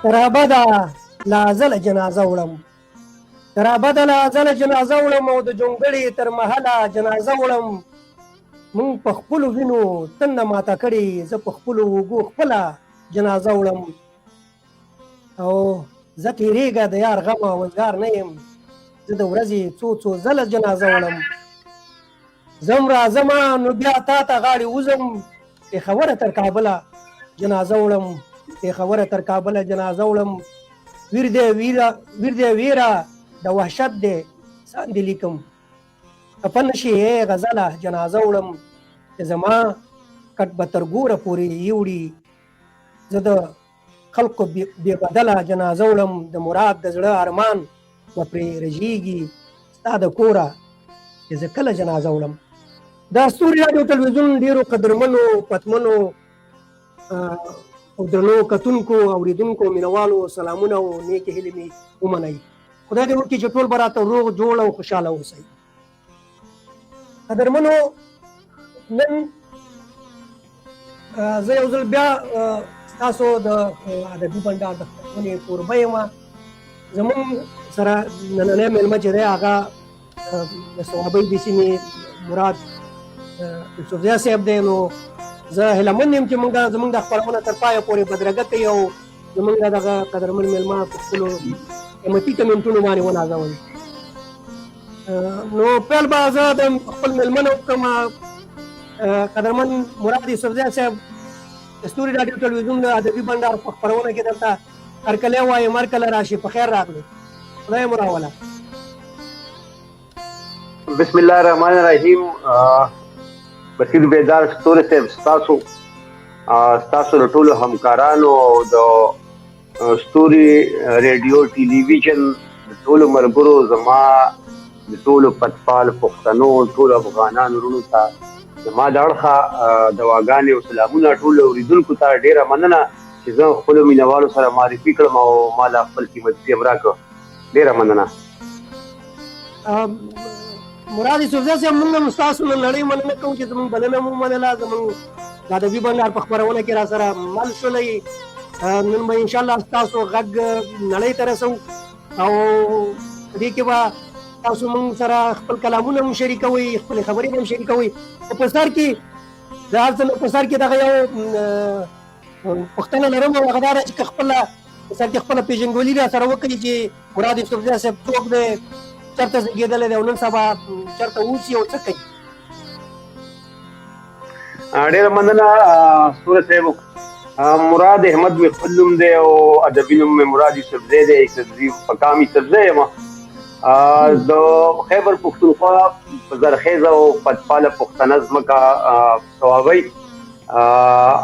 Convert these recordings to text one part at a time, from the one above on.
رابده لا ازله جنازه وړم رابده لا ازله جنازه وړم او د جونګړې تر محله جنازه وړم مونږ په خپلو وینو تنه ماته کړې زه په خپلو اوږو خپله جنازه وړم او زه تېرېږه د یار غم وزګار نه یم زه د ورځې څو ځله جنازه وړم زم راځمه نو بیا تا ته غاړې وځم پېښوره تر کابله جنازه وړم پېښوره تر کابله جنازه وړم ویر دی ویره د وحشت دی سان دې لیکم خفه نه شي ای غزله جنازه وړم چې زما کټ به تر ګوره پورې یوړي زه د خلقو بې بدله جنازه وړم د مراد د زړه ارمان به پرې رژېږي ستا د کوره چې زه کله جنازه وړم د ستوري راډیو تلویزیون ډېرو قدرمنو پتمنو او درنو کتونکو اورېدونکو مینوالو سلامونه او نیکې هیلې مې ومنئ خدای دې وکړي چې ټول به راته روغ جوړ او خوشحاله اوسئ قدرمنو نن زه یو ځل بیا ستاسو د ادبي بنډار د خپرونې کوربه یم زموږ سره نننی میلمه چې دی هغه د صوابۍ د سیمې مراد یوسفزی صاحب دی نو زه هیله مند یم چې زموږ د خپرونه تر پایه پورې بدرګه کوي او زموږ دغه قدرمن میلمه په خپلو قیمتي کمنټونو باندې ونازوي نو پیل به زه د خپل میلمه نه وکړم قدرمن مراد یوسفزی صاحب د ستوري راډیو تلویزیون د ادبي بنډار په خپرونه کې درته هرکلی وایم هرکله راشي په خیر راغلی خدای مو راوله بسم الله الرحمن الرحیم بصیر بیدار ستوري صاحب ستاسو د ټولو همکارانو او د ستوري ریډیو ټلویزیون د ټولو ملګرو زما د ټولو پتپال پښتنو ټولو افغانانو وروڼو ته زما د اړخه دواګانې او سلامونه ټولو اورېدونکو ته ډېره مننه چې زه خپلو مینهوالو سره معرفي کړم او ما لا خپل قیمتي ټیم راکړ ډېره مننه مراد یوسفزی صاحب موږ هم ستاسو نه نړۍ مننه کوو چې زموږ بلنه مو ومنله زموږ د ادبي بنډار په خپرونه کې را سره مل شولئ نن به انشاءالله ستاسو غږ نړۍ ته رسوو او په دې کې به تاسو موږ سره خپل کلامونه هم شریکوئ خپلې خبرې به هم شریکوئ خو په سر کې د هر څه په سر کې دغه یو پوښتنه لرم او هغه دا ده چې که خپله په سر کې خپله پېژندګلوي را سره وکړي چې مراد یوسفزی صاحب څوک دی چېرته زېږېدلی دی او نن سبا چېرته اوسي او څه کوي ډېره مننه ستوری صاحب مراد احمد مې خپل نوم دی او ادبي نوم مې مراد یوسفزی دی مقام یوسفزی یم د خیبر پښتونخوا په زرخیزه او پتپاله پښتنه ځمکه صوابۍ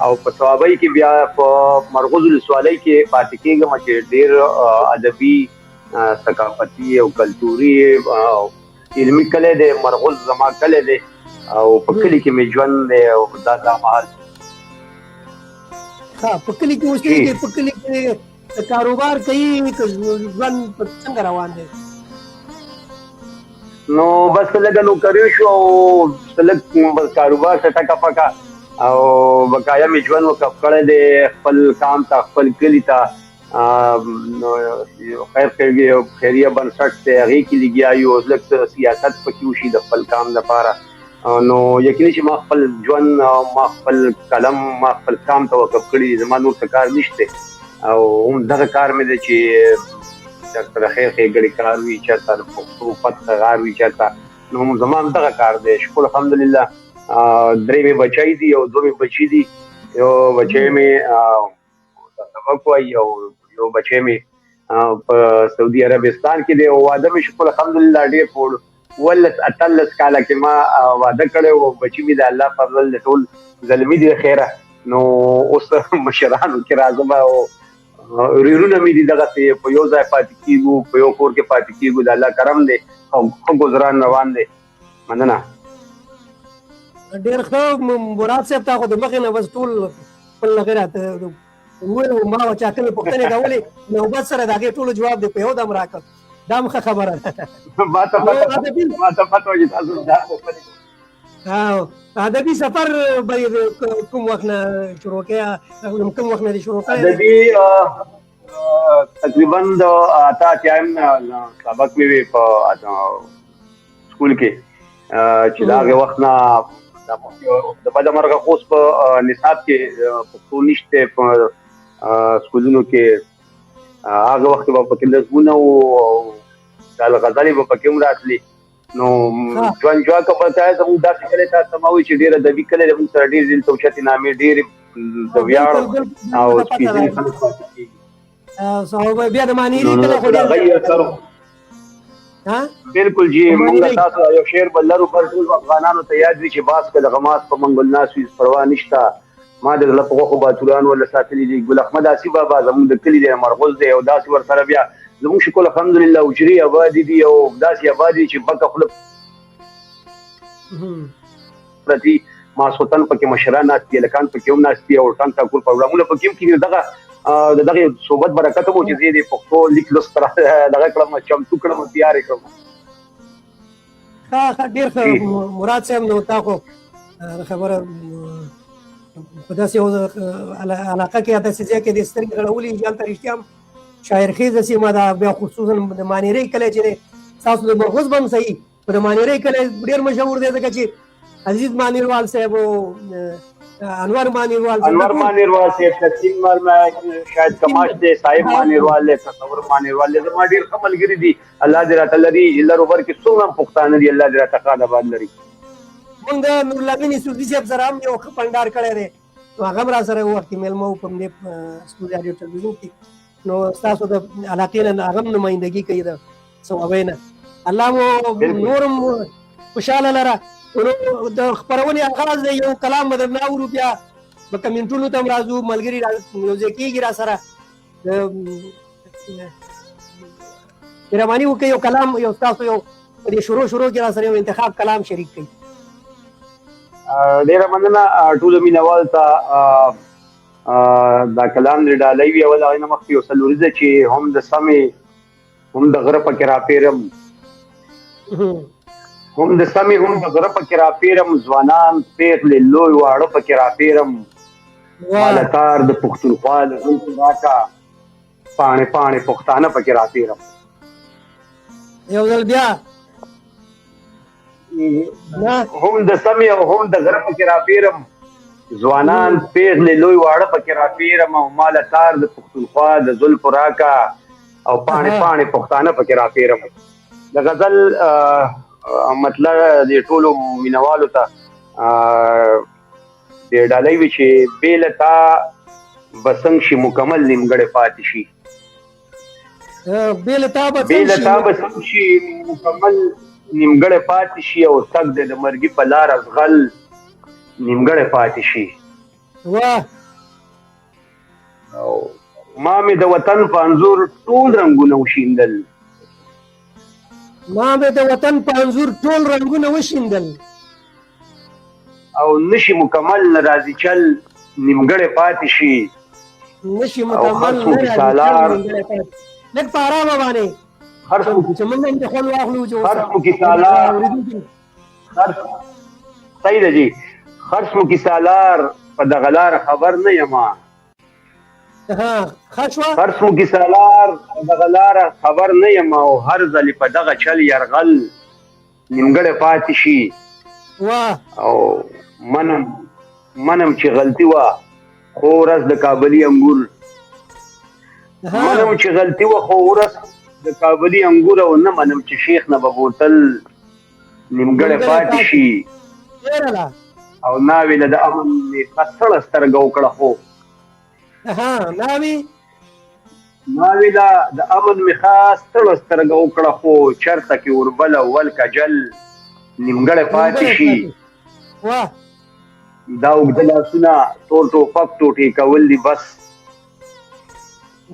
او په صوابۍ کې بیا په مرغوز ولسوالۍ کې پاتې کېږم چې ډېر ادبي ثقافتي او کلتوري او علمي کلی دی مرغوز زما کلی دی او په کلي کې مې ژوند دی او دا مهال په کلي کې اوسېږي په کلي کې کاروبار کوي که ژوند څنګه روان دی نو بس لږه نوکري شو او لږ کاروبار څه ټکه پکه او بقایا مې ژوند وقف کړی دی خپل کام ته خپل کلي ته خیریه بنسټ دی هغې کې لګیا یو لږ سیاست پکې وشي د خپل کام لپاره نو یقیني چې ما خپل ژوند ما خپل قلم ما خپل کام ته وقف کړي زما نور څه کار نشته او هم دغه کار مې دی چې چېرته د خیر ښېګړې کار وي چېرته د پښتو فتح غار وي چېرته نو زما هم دغه کار دی شکر الحمدلله درې مې بچی دي او دوه مې بچي دي یو بچی مې سبق وایي او یو بچی مې په سعودي عربستان کې دی او واده مې شکر الحمدلله ډېر په 18 کاله کې ما واده کړی او بچي مې د الله فضل د ټول زلمي دي خیره نو اوس مشرانو کې راځم او ورونه مې دي دغسې په یو ځای پاتې کېږو په یو کور کې پاتې کېږو د الله کرم دی ښه ګذران روان دی مننه ډېر ښه مراد صاحب تا خو د مخې نه بس ټول خپل هغې راته وویل ما چا کومې پوښتنې کولې نوبت سره د هغې ټولو جواب دی په یو دم راکړ دا هم ښه خبره ده ادبي سفر به کوم وخت نه شروع کړی کوم وخت نه دی شروع کړی تقریبا د اته اتیایم سبق مې وی په سکول کې چې دا هغه وخت نه د بده مرغه خوست په نصاب کې پښتو نشته په سکولونو کې هغه وخت په کې لږونه او د غزالي په کې هم راتلي نو ځوان کا پتا ہے زموږ داسې کله تاسو ماوي چې ډیره د وکړې د موږ سره ډیر دل توشتي نامې ډیر د ویاړ او سپیشل صاحب بیا د مانیری کله خو ها بالکل جی موږ تاسو یو شعر بلرو پر ټول افغانانو ته یاد وي چې باس کله غماس په منګل ناس وي پروا نشتا ما د لپغه خو باتوران ولا ساتلی دي ګل احمد اسی بابا زموږ د کلی د مرغوز دی او داسې ور سره بیا زموږ شکل الحمدلله اجري آبادی دي او داسې آبادی چې بکه خپل پرتی ما سوتن پکې مشران ناستي لکان پکې هم ناستي او ټان تا کول پروګرامونه پکې هم کې دغه صحبت برکت مو چې دې پښتو لیک لوستره دغه کلم چمتو کړم تیار کړم ها ډیر مراد صاحب نو تاسو خبره په داسې علاقه کې داسې ځای کې د سترګې غړولې جالته رښتیا شاعر خیزه سیمه ده بیا خصوصا د مانیری کلی چې تاسو د مرغوز بم صحیح په د مانیری کلی ډیر مشهور دی ځکه چې عزیز مانیروال صاحب او انور مانیروال صاحب تقسیم مال شاید کماش دے صاحب مانیروال له تصور مانیروال له ما ډیر خپلګری دي الله دې راته لري الا روبر کې څومره پښتانه دي الله دې راته قاده باندې لري موږ د نور لمنې سودی صاحب سره هم یو خپندار کړی دی هغه را سره وخت ملمو په دې استودیو ټلویزیون کې نو تاسو د علاقې نه هغه نمائندګي کوي دا سوابینه الله مو نورم خوشاله لره د خبرونې آغاز دی یو کلام بدرنا ورو بیا په کمنټونو ته راځو ملګری یو ځکیږي را سره رمانی وکي یو کلام یو تاسو یو د شروع کې را سره یو انتخاب کلام شریک کړي ډیر مننه ټول مینوال ته دا کلام لري ډالۍ وی اول غوښنه مخ یو سلوريزه چې هم د سمې هم د غره په کرا پیرم هم د سمې هم د غره په کرا پیرم ځوانان پیغلې لوی واړه په کرا پیرم مالتار د پښتونخوا د راکا پانه پښتانه په کرا پیرم یو ځل بیا هم د سمې او هم د غره په کرا پیرم ځوانان پیغلې لوی واړه په کرا پیرم او مالتار د پښتونخوا د زلف راکا او پانه پښتانه په کرا پیرم د غزل مطلب د ټولو مینوالو ته د ډالۍ وی چې بیلتا بسنګ شي مکمل نیمګړې پاتې شي بیلتا بسنګ شي مکمل نیمګړې پاتې شي او تک د مرګي په لار ازغل نیمګړې پاتې شي واه او ما مې د وطن په انځور ټول رنگونه وشیندل ما به د وطن په انځور ټول رنگونه وشیندل او نشي مکمل ناراضي چل نیمګړې پاتې شي نشي مکمل لږ په آرامه باندې هر څوک چې موږ نه خپل واخلو چې هر څوک کی سالار صحیح دی جی هر څوک کی سالار په دغلار خبر نه یما خشوه هر څوک کی سالار دغلار خبر نه یما او هر ځل په دغه چل يرغل نیمګړې پاتې شي واه او منم چې غلطي وا خو ورځ د کابلی انګور منم چې غلطي وا خو ورځ د کابلی انګور او نه منم چې شیخ نه به بوتل نیمګړې پاتې شي او ناوی له د امن می خسړ سترګو کړه خو ناوی له د امن می خاص سترګو کړه خو چرته کې وربل ول کجل نیمګړې پاتې شي واه دا وګدلا سنا ټوپک ټوټي کول دي بس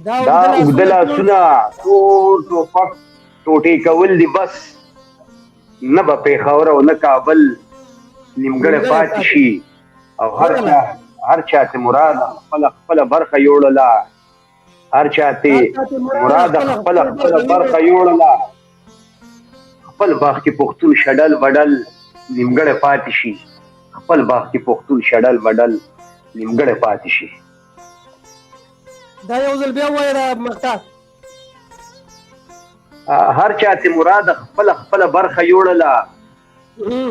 دا وګدلا سنا ټوپک ټوټي کول دي بس نه به پیښور او نه کابل نیمګړې پاتې شي او هر چاته مراد خپل برخه یوړله هر چاته مراد خپل برخه یوړله خپل باغ کې پښتون شډل وډل نیمګړې پاتې شي خپل باغ کې پښتون شډل وډل نیمګړې پاتې شي دا یو ځل بیا وایه دا مقطع. هر چا ته مراد خپل برخه یوړله،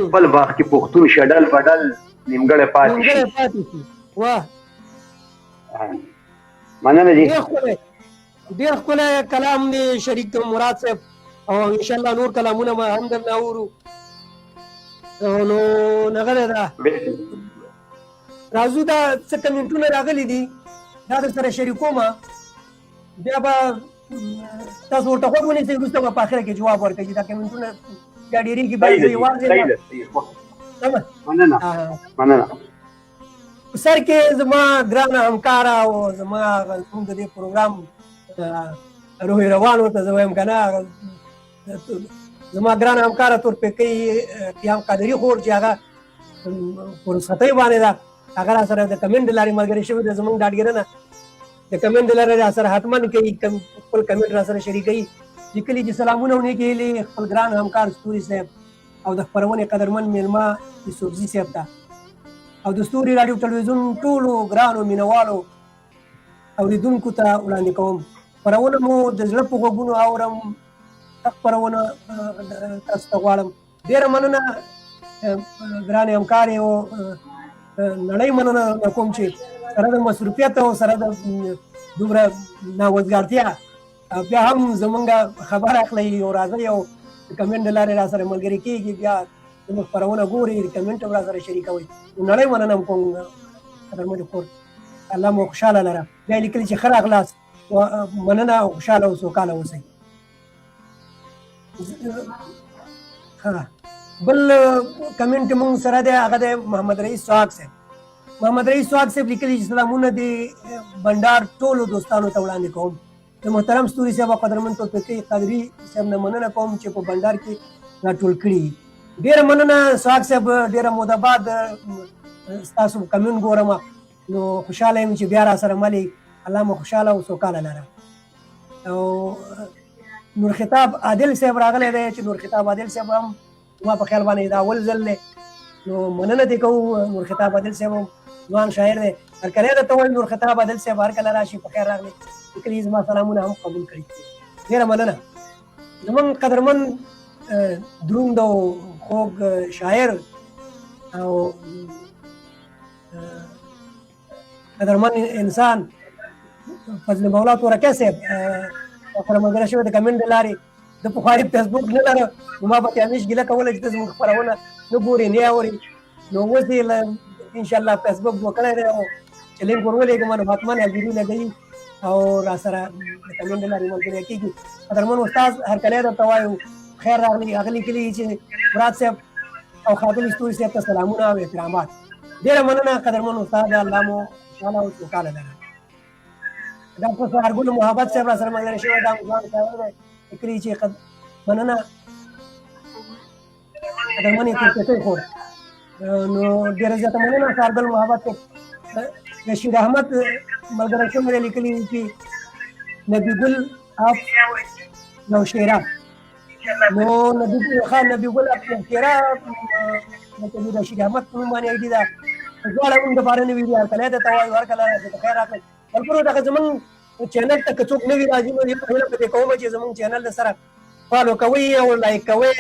خپل باغ کې پښتون شډل بدل نیمګړی پاتې شي. واه مننه جی. ډېر ښکلی کلام دی شریک مراد صاحب، او انشاءالله نور کلامونه به هم درنه اورو. نو نغلی ده راځو، دا څه کمنټونه راغلي دي دا در سره شریکوم، بیا به تاسو ورته غوږ ونیسئ، وروسته به په اخره کې جواب ورکړئ. دا کمنټونه بیا ډېرېږي، بیا زه یوازې مننه. په سر کې زما ګرانه همکاره او زما زموږ د دې پروګرام روح روان ورته زه وایم که نه، زما ګرانه همکاره تورپیکۍ قیام قادري خور چې هغه په رخصتۍ باندې ده، هغه را سره د کمنټ د لارې ملګرې شوې ده. زموږ ډاډګرنه د کمنټ د لارې را سره حتما کوي، خپل کمنټ را سره شریکوي. لیکلي چې سلامونه او نیکې هیلې خپل ګران همکار ستوري صاحب او د خپرونې قدرمن میلمه یوسفزي صاحب ته، او د ستوري راډیو ټلویزیون ټولو ګرانو مینوالو اورېدونکو ته وړاندې کوم. خپرونه مو د زړه په غوږونو اورم، خپرونه تاسو ته غواړم. ډېره مننه ګرانې همکارې، او نړۍ مننه کوم چې سره د مصروفیت او سره د دومره ناوزګارتیا بیا هم زمونږ خبر اخلئ او راځئ او د کمنټ د لارې را سره ملګري کېږي، بیا زموږ خپرونه ګورئ، د کمنټ هم را سره شریکوئ. نړۍ مننه کوم قدرمنې خور، الله مو خوشحاله لره. بیا یې لیکلي چې ښه راغلاست، مننه او خوشحاله او سوکاله اوسئ. بل کمنټ مونږ سره دی، هغه دی محمد رئیس سواګ صاحب. محمد رئیس سواګ صاحب لیکلي چې سلامونه د بنډار ټولو دوستانو ته وړاندې کوم. د محترم ستوري صاحب او قدرمن تورپیکۍ قادري صاحب نه مننه کوم چې په بنډار کې راټول کړي. ډېره مننه سواګ صاحب، ډېره موده بعد ستاسو کمنټ ګورم، نو خوشحاله یم چې بیا را سره ملې. الله مو خوشحاله او سوکاله لره. او نور خطاب عادل صاحب راغلی دی چې نور خطاب عادل صاحب هم ما په خیال باندې دا اول ځل دی، نو مننه دې کوو. نور خطاب عادل صاحب هم ځوان شاعر دی، هرکلی درته وایم نور خطاب عادل صاحب هر کله راشي په خیر راغلی. لیکلي زما سلامونه هم قبول کړي. ډېره مننه. زموږ قدرمن دروند او خوږ شاعر او قدرمن انسان فضل مولا تورکۍ صاحب سره ملګری شوی د کمنټ د لارې. د پخواني فیسبوک نه لره، نو ما به همیش ګیله کوله چې ته زموږ خپرونه نه ګورې نه اورې. نو اوس یې انشاءالله فیسبوک جوړ کړی دی، او چې لینک ور ولېږم نو حتما حاضري لګوي او را سره د کمنټ د لارې ملګری کېږي. قدرمن استاد هرکلی درته وایو خیر راغلی. هغه لیکلي چې مراد صاحب او ښاغلي ستوري صاحب ته سلامونه او احترامات. ډېره مننه قدرمن استاد، الله مو خوشحاله او سوکاله لره. ډاکټر سهارګل محبت صاحب را سره ملګری شوی، دا ځوان شاعر دی، لیکلي چې مننه قدرمنې تورپیکۍ خور. نو ډېره زیاته مننه سهارګل محبت صاحب. رشید احمد ملګری شوی دی، لیکلي چې نبي ګل اف نوشیره. نو نبي ګل اف نوشیره د رشید احمد په نوم باندې آی ډي ده. دواړه موږ دپاره نوي دي، هرکلی درته وایو هرکله راځئ په خیر راغلی. ملګرو دغه زموږ چینل ته که څوک نوي راځي، نو هیله پرې کوم چې زموږ چینل د سره فالو کوئ او لایک کوئ،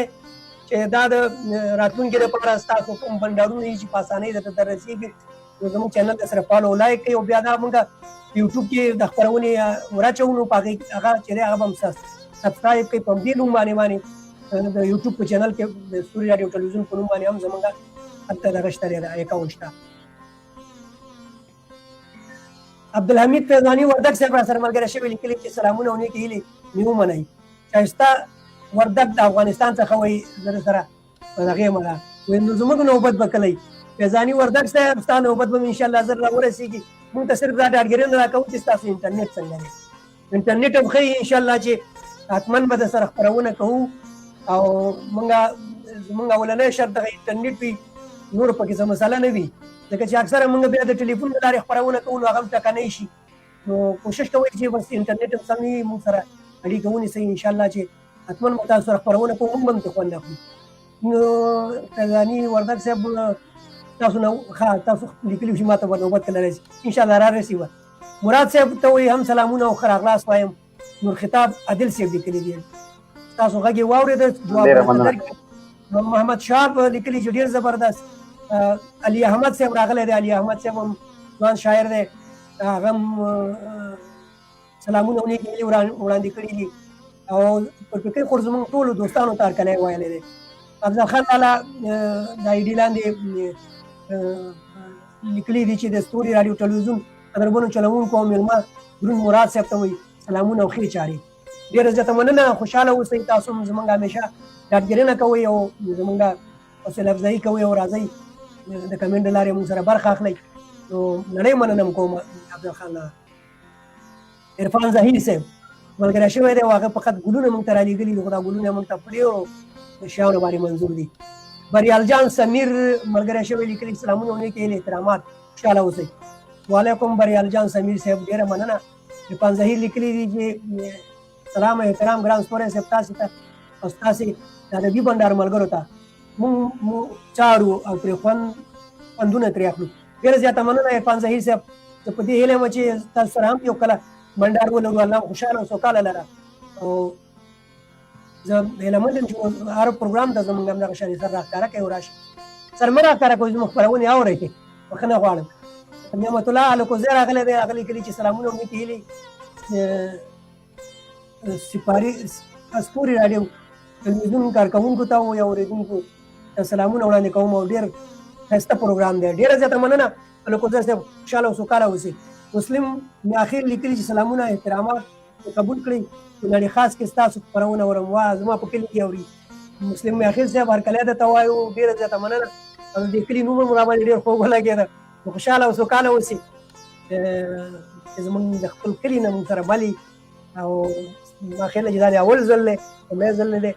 چې دا د راتلونکي دپاره ستاسو کوم بنډارونه دي چې په اسانۍ درته در رسېږي، نو زموږ چینل د سره فالو او لایک کوئ. او بیا دا موږ په یوټیوب کې د خپرونې ورچوو، نو په هغې هغه چې دی هغه به هم سبسکرایب کوئ. په همدې نوم باندې د یوټیوب په چینل کې د ستوري راډیو ټلویزیون په نوم باندې هم زموږ هلته دغه شته دی، اکاونټ شته. عبدالحمید فیضاني وردګ صاحب را سره ملګری شوي، لیکلي چې سلامونه او نیکې هیلې مې ومنئ. ښایسته وردګ د افغانستان څخه وایي، زه د سره په دغې یم ده، وایي نو زموږ نوبت به کله وي. فیضاني وردګ صاحب ستا نوبت به انشاءالله زر را ورسېږي. مونږ ته صرف دا ډاډګرنه راکوو چې ستاسو انټرنیټ څنګه دی. انټرنیټ هم ښه انشاءالله چې حتما به د سره خپرونه کوو، او زمونږ اولنی شرط دغه انټرنیټ وي، نور پکې څه مسله نه وي، ځکه چې اکثره موږ بیا د ټلیفون له لارې خپرونه کوو، نو هغه هم ټکنی شي. نو کوشش کوئ چې بس انټرنیټ هم سم وي، موږ سره اړیکه ونیسئ انشاءالله چې حتما به تاسو سره خپرونه کوو، موږ به هم ترې خوند اخلو. نو فیضاني وردګ صاحب تاسو نه تاسو لیکلي چې ما ته به نوبت کله راشي، انشاءالله را رسي به. مراد صاحب ته وایي هم سلامونه او ښه راغلاست وایم. نور خطاب عادل صاحب لیکلی دی، تاسو غږ یې واورېده، جواب ډېره ورته مننه. درکړئ. محمد شهاب لیکلي چې ډېر زبردست. علي احمد صاحب راغلی دی، علي احمد صاحب هم ځوان شاعر دی، هغه هم سلامونه او نیک هیلې وړاندې کړي دي او پر فکر خور زموږ ټولو دوستانو ته هرکلی ویلی دی. افضل خان لالا د آی ډي لاندې لیکلي دي چې د ستوري راډیو ټلویزیون قدرمنو چلوونکو او مېلمه دروند مراد صاحب ته وایي سلامونه او ښې چارې. ډېره زیاته مننه، خوشحاله اوسئ. تاسو هم زموږ همیشه یادګیرنه کوئ او زموږ حوصله افزایي کوئ او راځئ د کمنټ له لارې موږ سره برخه اخلئ. نو نړۍ مننه م کوم افضل خان لالا. عرفان ظهیر صاحب ملګری شوی دی او هغه فقط ګلونه موږ ته رالیږلي دي، خو دا ګلونه موږ ته په ډېرو شیانو باندې منظور دي. بریال جان سمیر ملګری شوی لیکلي سلامونه او نیک هیلې احترامات، خوشحاله اوسئ. وعلیکم بریال جان سمیر صاحب، ډېره مننه. عرفان ظهیر لیکلي دي چې سلام او احترام ګران ستوری صاحب تاسې ته او ستاسې د ادبي بنډار ملګرو ته، موږ چاړو او پرې خوندونه ترې اخلو. ډېره زیاته مننه عرفان ظهیر صاحب. زه په دې هیله یم چې تاسو سره هم یو کله بنډار ولرو، الله خوشحاله او سوکاله لره. او زه هیله مند یم چې هر پروګرام ته زموږ همدغه شان سر راښکاره کوئ او راشئ. سر مه راښکاره کوئ، زموږ خپرونې اورئ، بښنه غواړم. نعمت الله الکوزی راغلی دی، هغه لیکلي چې سلامونه او نیکې هیلې ستوري راډیو ټلویزیون کارکوونکو ته او اورېدونکو ته سلامونه وړاندې کوم او ډېر ښایسته پروګرام دی. ډېره زیاته مننه الکوزی صاحب، خوشحاله او سوکاله اوسئ. مسلم میاخېل لیکلي چې سلامونه احترامات قبول کړئ، په نړۍ خاص کې ستاسو خپرونه اورم، وا زما په کلي کې اوري. مسلم میاخېل صاحب هرکلی درته وایو، ډېره زیاته مننه. او د کلي نوم هم راباندې ډېر خوږ ولګېده. خوشحاله او سوکاله اوسئ چې زموږ د خپل کلي نه موږ سره بلي. او ما خیال چې دا د اول ځل دی، لومړی ځل نه دی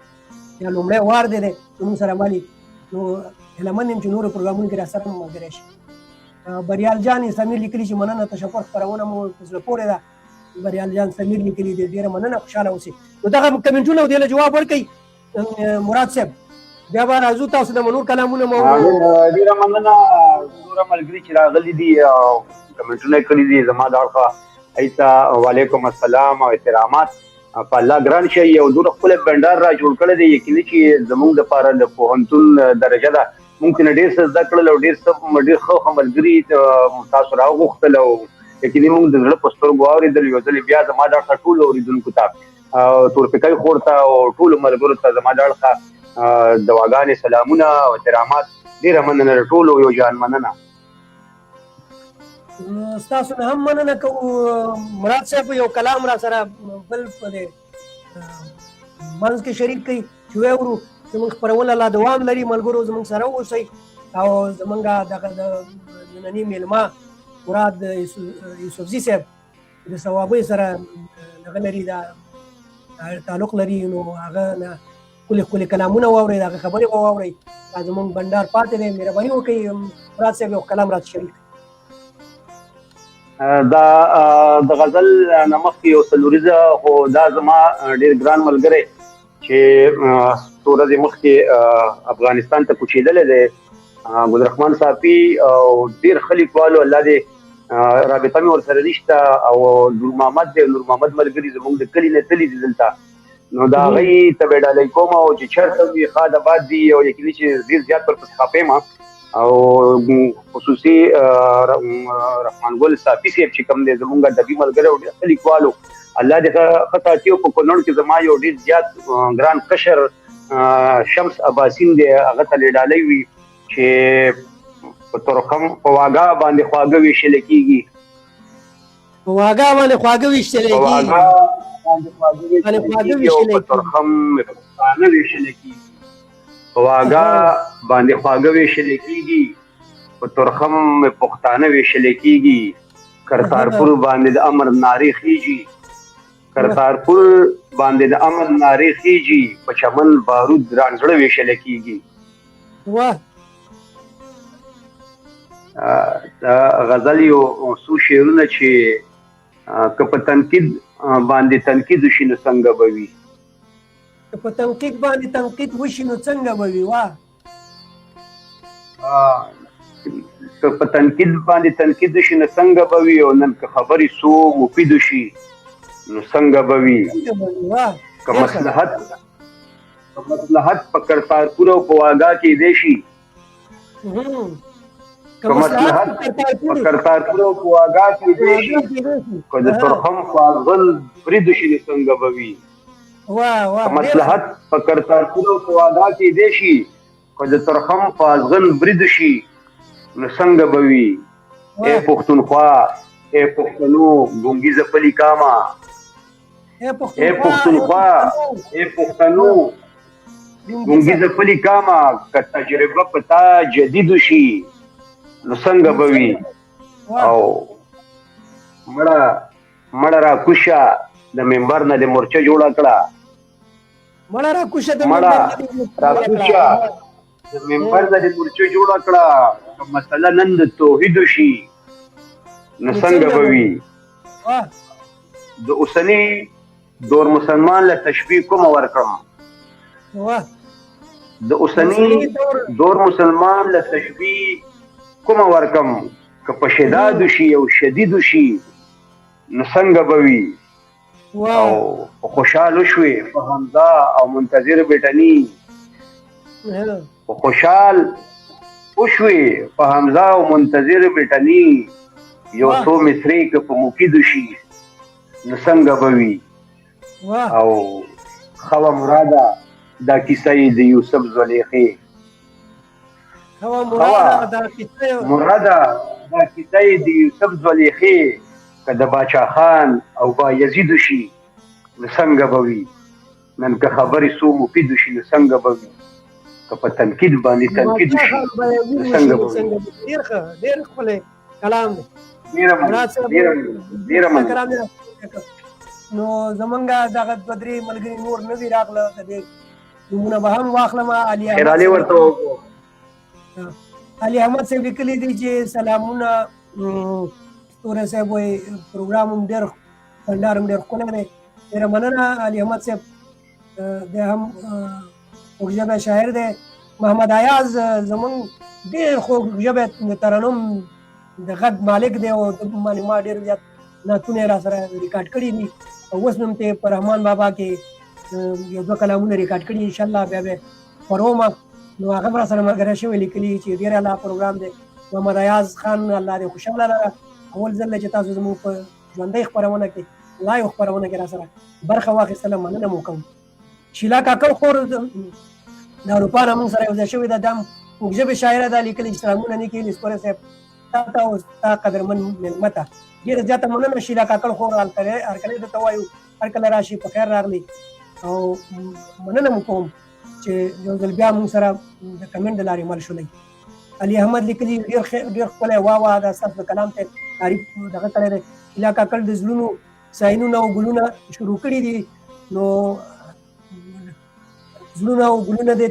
یا لومړی وار دی چې موږ سره ملي. نو هیله مند یم چې نورو پروګرامونو کې راسره هم ملګری شي. بریال جان سمیر لیکلي چې مننه تشکر، خپرونه مو په زړه پورې ده. بریال جان سمیر لیکلي دي، ډېره مننه، خوشحاله اوسئ. نو دغه کمنټونه او دې له جواب ورکړئ مراد صاحب، بیا به راځو تاسو ته نور کلامونه مو ډېره مننه. نور ملګري چې راغلي دي او کمنټونه کړي دي زما د اړخه ایته وعلیکم السلام او احترامات. په الله ګران شي، یو دومره ښکلی بنډار را جوړ کړی دی، یقیني چې زموږ دپاره د پوهنتون درجه ده. موږ ترې ډېر څه زده کړل او ډېر ښه ملګري تاسو راوغوښتل او یقیني موږ د زړه په سترګو واورېدل. یو ځل بیا زما د اړخه ټولو اورېدونکو ته، تورپیکۍ خور ته او ټولو ملګرو ته زما د اړخه دواګانې، سلامونه او احترامات. ډېره مننه، د ټولو یو جان مننه. ستاسو نه هم مننه کوو. مراد صاحب یو کلام را سره بل په دې منځ کې شریک کړئ چې واورو. زموږ خپرونه لا دوام لري، ملګرو زموږ سره اوسئ. او زموږ دغه د ننني میلمه مراد یوسفزي صاحب د ثوابۍ سره دغه لري، دا تعلق لري، نو هغه نه ښکلي کلامونه واورئ، د هغه خبرې به واورئ. دا زموږ بنډار پاتې دی، مهرباني وکړئ مراد صاحب یو کلام راته شریک. دا د غزل نه مخکې یو څلوریزه، خو دا زما ډېر ګران ملګری چې څو ورځې مخکې افغانستان ته کوچېدلی دی، ګلرحمان صافي، او ډېر ښه لیکوال، الله دې رابطه مې ورسره نشته. او نور محمد دی، نور محمد ملګري زموږ د کلي نه تللي دي دلته. نو د هغوی ته به یې ډالۍ کوم او چې چېرته وي ښاد آباد دي، او یقیني چې ډېر زیات ورپسې خفه یم. او خصوصي رحمان ګل صافي صاحب چې کوم دی زموږ ادبي ملګری او ډېر ښه لیکوال، الله دې ښه ساتي. او په کونړ کې زما یو ډېر زیات ګران کشر شمس عباسین دی، هغه ته دې ډالۍ وي چې په تورخم په واګه باندې خواږه ویشل کېږي. په واګه باندې خواږه ویشل کېږي، په تورخم پښتانه ویشل کېږي. په واګه باندې خواږه ویشل کېږي، په تورخم پښتانه ویشل کېږي. کرتارپور باندې د امر نارې خېږي، کرتارپور باندې د امر نارې خېږي، په چمن بارود رانزړه ویشل کېږي. واه، دا غزل یو څو شعرونه چې که په تنقید باندې تنقید وشي نو څنګه به وي. که په تنقید باندې تنقید وشي نو څنګه به وي. واه، که په تنقید باندې تنقید شي نو څنګه به وي او نن که خبرې څو مفید شي نو څنګه به وي که مصلحت په کرتارپور او په واګا کې دی شي که مصلحت په کرتارپور او په واګا کې دی شي که د ترخم فاضل برید شي نو څنګه به وي که مصلحت په کرتارپور او په واګا کې دی شي که د ترخم فاضل برید شي نو څنګه به وي ای پښتونخوا ای پښتنو ګونګیزه پلي کاما ای پښتونخوا ای پښتنو ګونګیزه پلي کاما که تجربه په تا جدید شي نو څنګه به وي او مړه را کوشه د منبر نه د مورچه جوړه کړه مړه را کوشه د منبر نه د مورچه جوړه کړه که مسله نن د توحید شي نو څنګه به وي د اوسني دور مسلمان له تشبیه کومه ورکړم د اوسني دور مسلمان له تشبیه کومه ورکم که په شداد شي او شدید شي نو څنګه به وي او خوشحال شوي په حمزه او منتظر بیٹنی خوشحال وشوي په حمزه او منتظر بیٹنی یو څو مصری که په مفید شي نو څنګه به وي او خوا مراده دا کیسه د یوسف زلیخې مراده دا کیسه د یوسف زلیخې که د باچا خان او با یزید شي نو څنګه به وي نن که خبرې څو مفید شي نو څنګه به وي که په تنقید باندې تنقید شي نو څنګه به وي ډېر ښکلی کلام دی ډېره نو زمونږ دغه دوه درې ملګري نور نه دي راغله د دې نومونه به هم واخلم علي احمد صاحب لیکلي دي چې سلامونه ستوری صاحب وایي پروګرام هم ډېر بنډار هم ډېر ښکلی دی ډېره مننه علي احمد صاحب دی هم خوږ ژبی شاعر دی محمد ایاز زمونږ ډېر خوږ ژبی ترنم د غږ مالک دی او باندې ما ډېر زیات نعتونه را سره ریکارډ کړي دي او اوس هم ته په رحمان بابا کې یو دوه کلامونه ریکارډ کړي انشاءالله بیا به خپروم نو هغه هم را سره ملګری شوی لیکلي چې ډېر اعلی پروګرام دی محمد ایاز خان الله دې خوشحاله لره اول ځل چې تاسو زموږ په ژوندۍ خپرونه کې لایو خپرونه کې را سره برخه واخیستله مننه مو کوم شیلا کاکړ خور د اروپا نه موږ سره یو ځای شوې ده دا هم خوږ ژبې شاعره ده لیکلي چې سلامونه نه کېږي ستوری صاحب تا ته او ستا قدرمن مېلمه ته ډېره زیاته مننه شیلا کاکړ خور هرکلی درته وایو هر کله راشي په خیر راغلی او مننه مو کوم چې یو ځل بیا موږ سره د کمنټ د لارې مل شولی علي احمد لیکلي ډېر ښکلی واه دا ستاسو د کلام ته تعریف دغه کړی دی شیلا کاکړ د زړونو ساینونه او ګلونه شروع کړي دي نو زړونه او ګلونه دې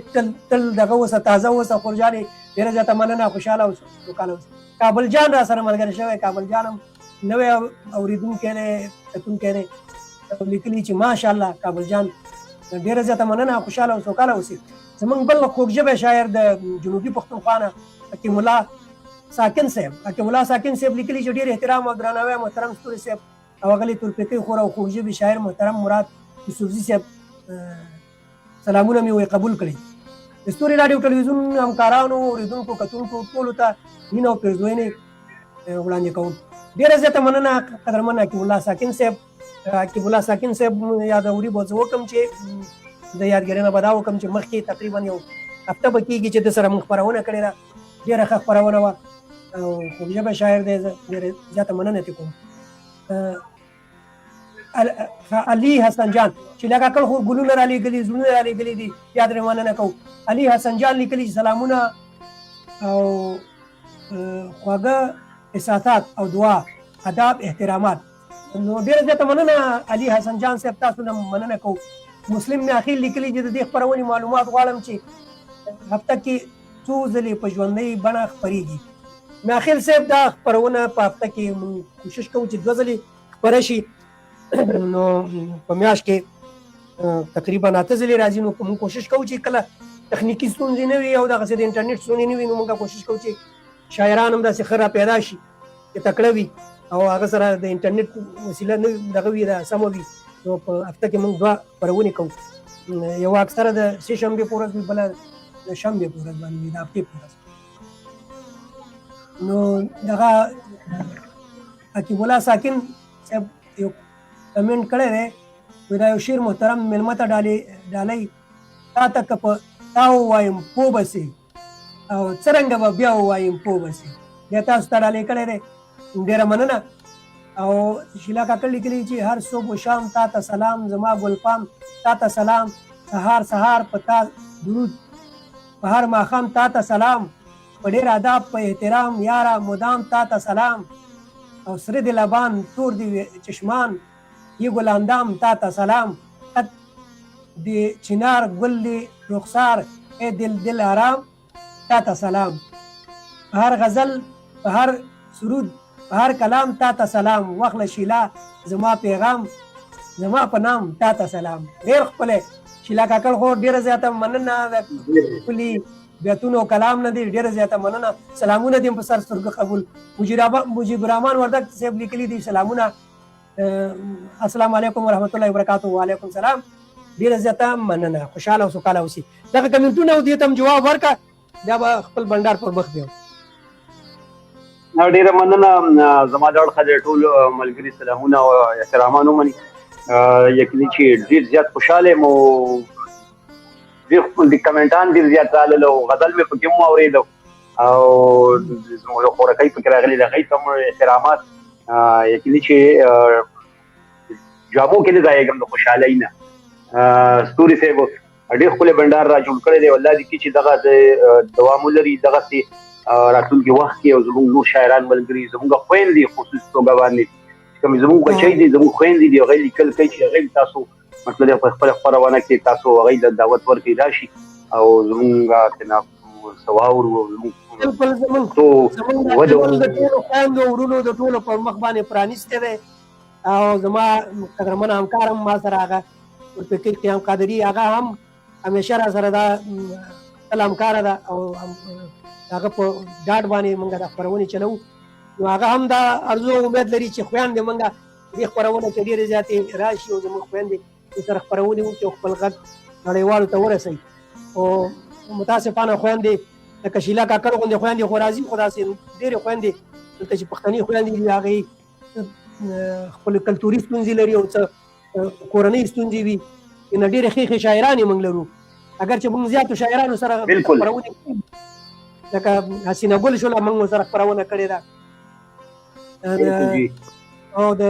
تل دغه اوسه تازه اوسه خورجانې ډېره زیاته مننه خوشحاله اوسه سوکاله اوسه کابل جان را سره ملګری شوی کابل جان هم نوی اورېدونکی دی کتونکی دی لیکلي چې ماشاءالله کابل جان ډېره زیاته مننه خوشحاله او سوکاله اوسئ زمونږ بل خوږ ژبی شاعر د جنوبي پښتونخوا نه حکیم الله ساکن صاحب لیکلي چې ډېر احترام او درناوی محترم ستوري صاحب او هغه تورپیکۍ خور او خوږ ژبې شاعر محترم مراد یوسفزي صاحب سلامونه مې وایي قبول کړي د ستوري راډیو ټلویزیون همکارانو اورېدونکو کتونکو ټولو ته مینه او پیرزوینې وړاندې کوم ډېره زیاته مننه قدرمن حکیم الله ساکن صاحب یادوري به زه وکړم چې د یادګارۍ نه به دا وکړم چې مخکې تقریبا یو هفته به کېږي چې د سره موږ خپرونه کړې ده ډېره ښه خپرونه وه او خوږ ژبی شاعر دی زه ډېره زیاته مننه ترې کوم علي حسن جان چې لکه کړ خو ګلونه را لېږلي زړونه را لېږلي دي یاد رې مننه کوو علي حسن جان لیکلي چې سلامونه او خواږه احساسات او دعا اداب احترامات نو ډېره زیاته مننه علي حسن جان صاحب تاسو نه مننه کوو مسلم میاخیل لیکلي چې د دې خپرونې معلومات غواړم چې هفته کې څو ځلې په ژوندۍ بڼه خپرېږي میاخیل صاحب دا خپرونه په هفته کې موږ کوشش کوو چې 2 ځلې خپره شي نو په میاشت کې تقریبا 8 ځلې راځي نو موږ کوشش کوو چې کله تخنیکی ستونزې نه وي او دغسې د انټرنیټ ستونزې نه وي نو موږ کوشش کوو چې شاعران هم داسې ښه را پیدا شي چې تکړه وي او هغه سره د انټرنیټ وسیله نه دغه وي دا سمه وي. نو په هفته کې موږ 2 خپرونې کوو، یوه اکثره د سې شنبې په ورځ وي، بله د شنبې په ورځ باندې وي، د هفتې په ورځ. نو دغه حکیم الله ساکن صاحب یو کمنټ کړی دی، وایي دا یو شعر محترم مېلمه ته ډالۍ تا ته که په تا ووایم پوه به سې او څرنګه به بیا ووایم پوه به سې. بیا تاسو ته ډالۍ کړی دی، ډېره مننه. او شیلا کاکړ لیکلي چې هر صبح و شام تا ته سلام، زما ګلپام تا ته سلام، سهار سهار په تا درود، په هر ماښام تا ته سلام، په ډېر ادب په احترام یاره مدام تا ته سلام، او سره د لبان تور دی چشمان یه گل اندام تا ته سلام، قد د چنار گل دی رخسار ای دل آرام تا ته سلام، په هر غزل په هر سرود په هر کلام تا ته سلام، واخله شیلا زما پیغام زما په نام تا ته سلام. ډېر ښکلی شیلا کاکړ خو ډېره زیاته مننه د ښکلي بیتونو او کلام نه دی، ډېره زیاته مننه. سلامونه دې په سر سترګو قبول. مجیب الرحمان وردک صاحب لیکلي دي سلامونه، السلام علیکم ورحمت الله وبرکاتہ. وعلیکم سلام، ډېره زیاته مننه، خوشحاله او سوکاله اوسئ. دغه کمنټونه او دې ته هم جواب ورکړه، بیا به خپل بنډار پر مخ بیاو. ډیره مننه زما د اړخه ټول ملګري سلامونه او احترامونه ومني. یقیني چې ډېر زیات خوشحاله یم او ډېر د کمنټان ډېر زیات راغلل او غزل مې پکې هم واورېدو او زموږ خوراکۍ پکې راغلي، د هغوی ته هم احترامات. یقیني چې جوابو کې نه ځایېږم د خوشحالۍ نه. ستوري صاحب ډېر ښکلی بنډار را جوړ کړی دی، والله دې کړي چې دغه دوام ولري، دغسې راتلونکي وخت کې او زموږ نور شاعران ملګري، زموږ خویندې خصوصي توګه باندې کوم زموږ بچی دي، زموږ خویندې دي، هغوی لیکل کوي چې هغوی تاسو مطلب په خپله خپرونه کې تاسو هغوی ته دعوت ورکړئ راشي او زموږ ترېنه څه واورو او بالکل زموږ د ټولو خویندو ورونو د ټولو پر مخ باندې پرانیستی دی. او زما قدرمن همکار هم ما سره هغه ورپکي قیام قادري، هغه هم همیشه را سره دا تل همکاره ده او هغه په ډاډ باندې موږ د خپرونې چلوو. نو هغه هم دا ارزو او امید لري چې خویندې موږ دې خپرونه کې ډېرې زیاتې راشي او زموږ خویندې سره خپرونې وکړي او خپل غږ نړیوالو ته ورسوي. او متاسفانه خویندې لکه شیلا کاکړ غوندې خویندې خو راځي، خو داسې ډېرې خویندې دلته چې پښتني خویندې دي هغې خپل کلتوري ستونزې لري او څه کورنۍ ستونزې وي، نو ډېرې ښې ښې شاعرانې موږ لرو. اگر چې موږ زیاتو شاعرانو سره خپرونې کوو، لکه حسینه ګل شوله موږ سره خپرونه کړې ده، او د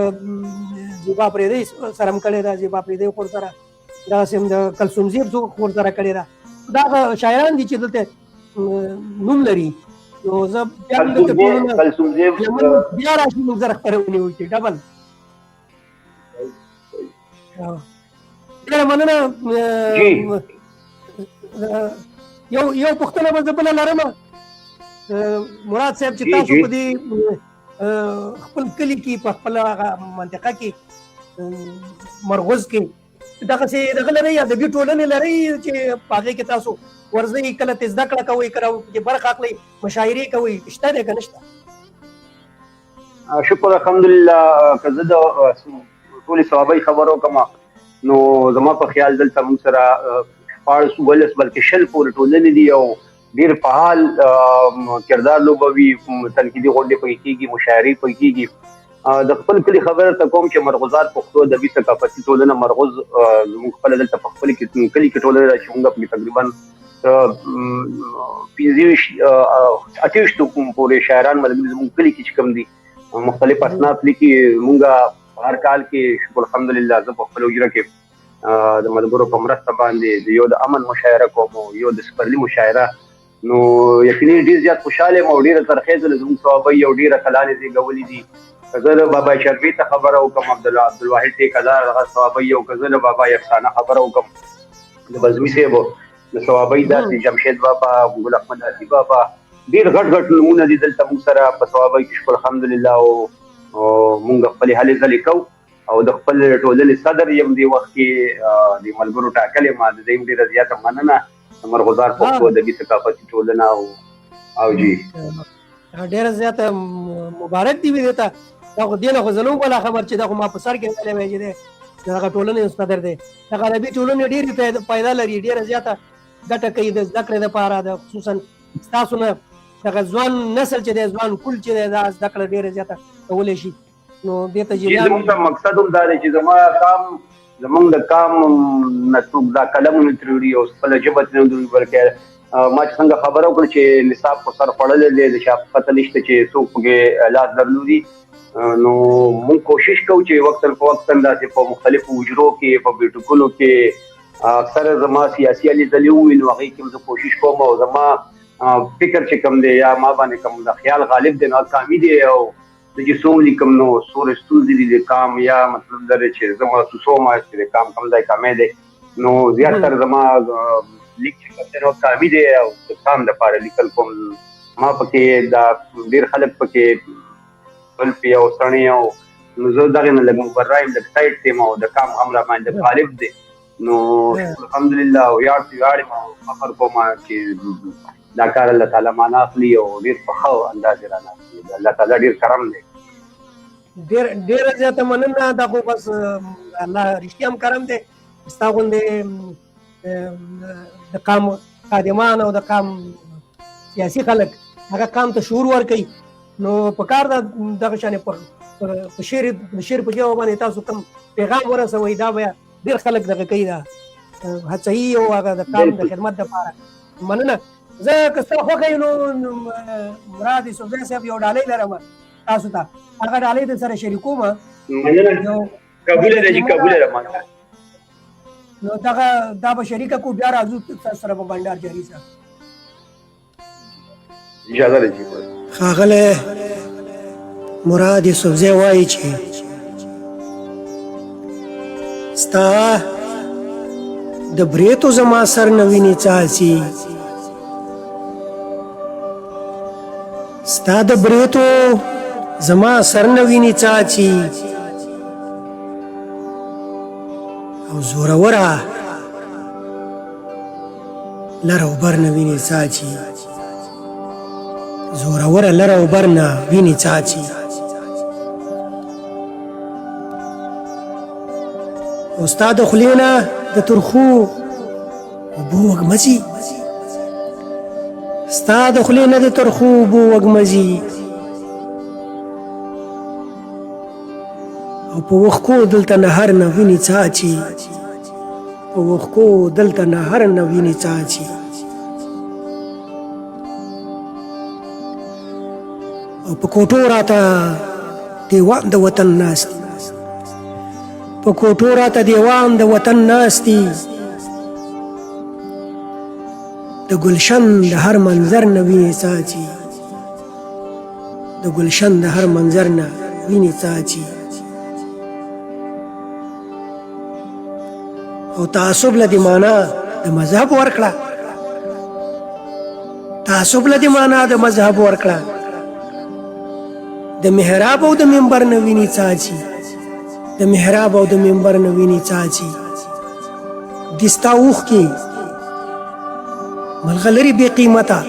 زیبا پریدۍ سره هم کړې ده، زیبا پریدۍ خور سره، دغسې هم د کلثوم زیب خور سره کړې ده. دا هغه شاعران دي چې دلته نوم لري. نو زه بیا هم دلته ټولونه بیا راشي موږ سره خپرونې وکړي ډبل. ډېره مننه. یو پوښتنه به زه بله لرم مراد صاحب، چې تاسو په دې خپل کلي کې په خپله منطقه کې مرغوز کې دغسې دغه لرئ، ادبي ټولنې لرئ چې په هغې کې تاسو ورځئ، کله ترې زده کړه کوئ، کله پکې برخه اخلئ، مشاعرې کوئ، شته دی که نشته؟ شکر الحمدلله. که زه د ټولې ثوابۍ خبر وکړم نو زما په خیال دلته موږ سره 14 بلکې 20 پورې ټولنې دي او ډېر فعال کردار لوبوي، تنقیدي غونډې پکې کېږي، مشاعرې پکې کېږي. د خپل کلي خبره ته کوم چې مرغوزات پښتو ادبي ثقافتي ټولنه مرغوز زموږ خپله دلته په خپل کلي کې ټولنه ده چې موږ پکې تقریبا 28 پورې شاعران ملګري زموږ کلي کې چې کوم دي مختلف اصناف لیکي. موږ هر کال کې شکر الحمدلله زه په خپله حجره کې د ملګرو په مرسته باندې یو د امن مشاعره کوم او یو د سپرلي مشاعره. نو یقیني ډېر زیات خوشحاله یم او ډېره ترخیزه زموږ ثوابۍ او ډېره کلانې زېږولي دي. که زه د بابا شرفي ته خبره وکړم، عبدالواحد ټیکهدار هغه ثوابۍ، او که زه د بابا افسانه خبره وکړم، د بزمي صاحب د ثوابۍ داسې جمشید بابا، ګل احمد عاطي بابا، ډېر غټ غټ نومونه دي دلته موږ سره په ثوابۍ کې شکر الحمدلله. او موږ خپلې هلې ځلې کوو او د خپل ټولنې صدر یم دې وخت کې د ملګرو ټاکلی ما د دې هم ډېره زیاته مننه د مرغوزات پښتو ادبي ثقافتي ټولنه او جی ډېره زیاته مبارک دی وي ته دا خو دې نه خو زه نه وم بله خبر چې دا خو ما په سر کې ویلی وی چې دی د هغه ټولنې یو صدر دی دغه عربي ټولنې ډېرې فایده لري ډېره زیاته ګټه کوي د زده کړې دپاره د خصوصا ستاسو نه دغه ځوان نسل چې دی ځوان کل چې دی دا زده کړه ډېره زیاته کولی شي نو دې ته زموږ ته مقصد هم دا دی چې زموږ د کام نه څوک دا قلم ونه ترې وړي او خپله ژبه ترې نه وړي بلکې ما چې څنګه خبره وکړه چې نصاب په سر خوړلی دی د چا پته نشته چې څوک پکې لاس درلودي نو موږ کوشش کوو چې وقتاً په وقتاً داسې په مختلفو حجرو کې په بیټکونو کې اکثره زما سیاسي علي ځلې ووي نو هغې کې زه کوشش کوم او زما فکر چې کوم دی یا ما باندې کوم د خیال غالب دی نو کامي دی او د چې څوم لیکم نو سورې ستونزې دي د کام یا مطلب دا دی چې زه محسوسوم چې د کام کوم ځای کمی دی نو زیاتره زما لیک چې کوم دی نو کامي دی او د کام دپاره لیکل کوم ما پکې دا ډېر خلک پکې بل پې او سړی او نو زه دغې نه لږ مبرا یم لږ سایډ ته یم او د کام هم را باندې غالب دی نو الحمدلله او ویاړ یم او فخر کوم چې دا کار الله تعالی معنا اخلي او ډېر په ښه انداز یې رانه اخلي الله تعالی ډېر کرم دی ډېره زیاته مننه دا خو بس الله رښتیا هم کرم دی ستا غوندې د قام خادمان او د قام سیاسي خلک هغه قام ته شعور ورکوي نو په کار ده دغه شانې په شعر په ژبه باندې تاسو کوم پیغام ورسوئ دا بیا ډېر خلک دغه کوي دا هڅوي او هغه د قام د خدمت دپاره مننه زه که ستا خوښه وي نو مراد یوسفزی صاحب یو ډالۍ لرم تاسو ته هغه ډالۍ در سره شریکوم قبوله ده چې قبوله ده نو دا به شریکه کو بیا راځو تاسو سره په بنډار جاري صاحب اجازه ده چې ښاغلی مراد یوسفزی وایي چې ستا د بریتو زما سر نه وینې څاڅي ستا د بریتو زما سر نه وینې څاڅي او زوروره لر او بر نه وینې څاڅي زوروره لر او بر نه وینې څاڅي او ستا د خولې نه د ترخو اوبو وږمځي ستا د خولې نه د ترخو اوبو وږمځي او په وښکو دلته نهر نه وینې څاڅي په وښکو دلته نهر نه وینې څاڅي او په کوټو راته دیوان د وطن ناست دي په کوټو راته دیوان د وطن ناست دي د ګلشن د هر منظر نه وینې څاڅي د ګلشن د هر منظر نه وینې څاڅي او تعصب له دې معنا د مذهب ورکړه تعصب له دې معنا د مذهب ورکړه د محراب او د منبر نه وینې څاڅي د محراب او د منبر نه وینې څاڅي د ستا اوښکې ملغلرې بې قیمته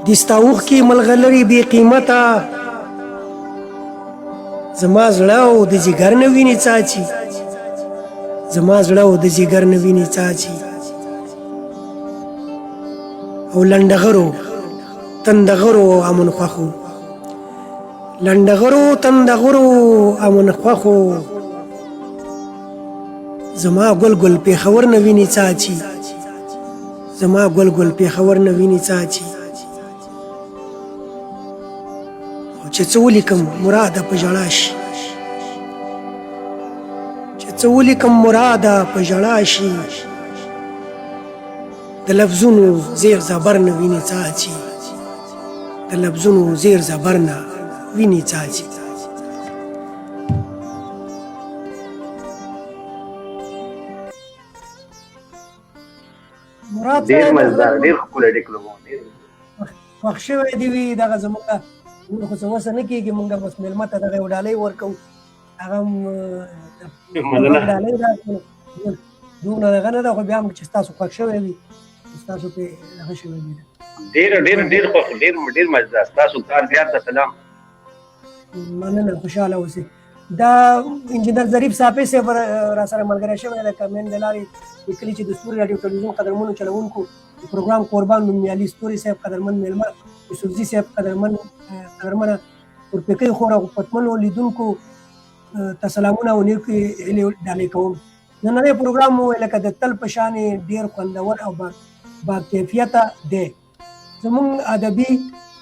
د ستا اوښکې ملغلرې بې قیمته زما زړه او د جګر نه وینې څاڅي زما زړه او د جګر نه وینې څاڅي او لنډغرو تندغرو امن خوښو لنډغرو تندغرو امن خوښو زما ګل ګل پېښور نه وینې څاڅي زما ګل ګل پېښور نه وینې څاڅي او چې څه ولیکم مراده په ژړا شي چې څه ولیکم مراده په ژړا شي د لفظونو زیر زبر نه وینې څاڅي د لفظونو زیر زبر نه وینې څاڅي ډېر مزدار ډېر ښکلی ډیکلوم خوښ شوی دي وي دغه زموږ موږ خو څه وسه نه کېږي موږ بس مېلمه ته دغه یو ډالۍ ورکوو هغه هم ډالۍ ده دومره دغه نه ده خو بیا هم چې ستاسو خوښ شوی وي ستاسو پرې هغه شوی وي ډیر ډیر ډیر خوښ ډیر مزه تاسو کار بیا ته سلام مننه خوشاله اوسئ. دا انجینر ظریف صافی صاحب را سره ملګری شوی دی کمنټ د لارې لیکلي چې د ستوري راډیو ټلویزیون قدرمنو چلوونکو د پروګرام قربان نومیالي ستوري صاحب قدرمن میلمه یوسفزي صاحب قدرمنه ورپېکۍ خور او پتمنو لیدونکو ته سلامونه او نیکې هیلې ډالۍ کوم. نننی پروګرام مو لکه د تل په شانې ډېر خوندور او باکیفیته دی. زموږ ادبي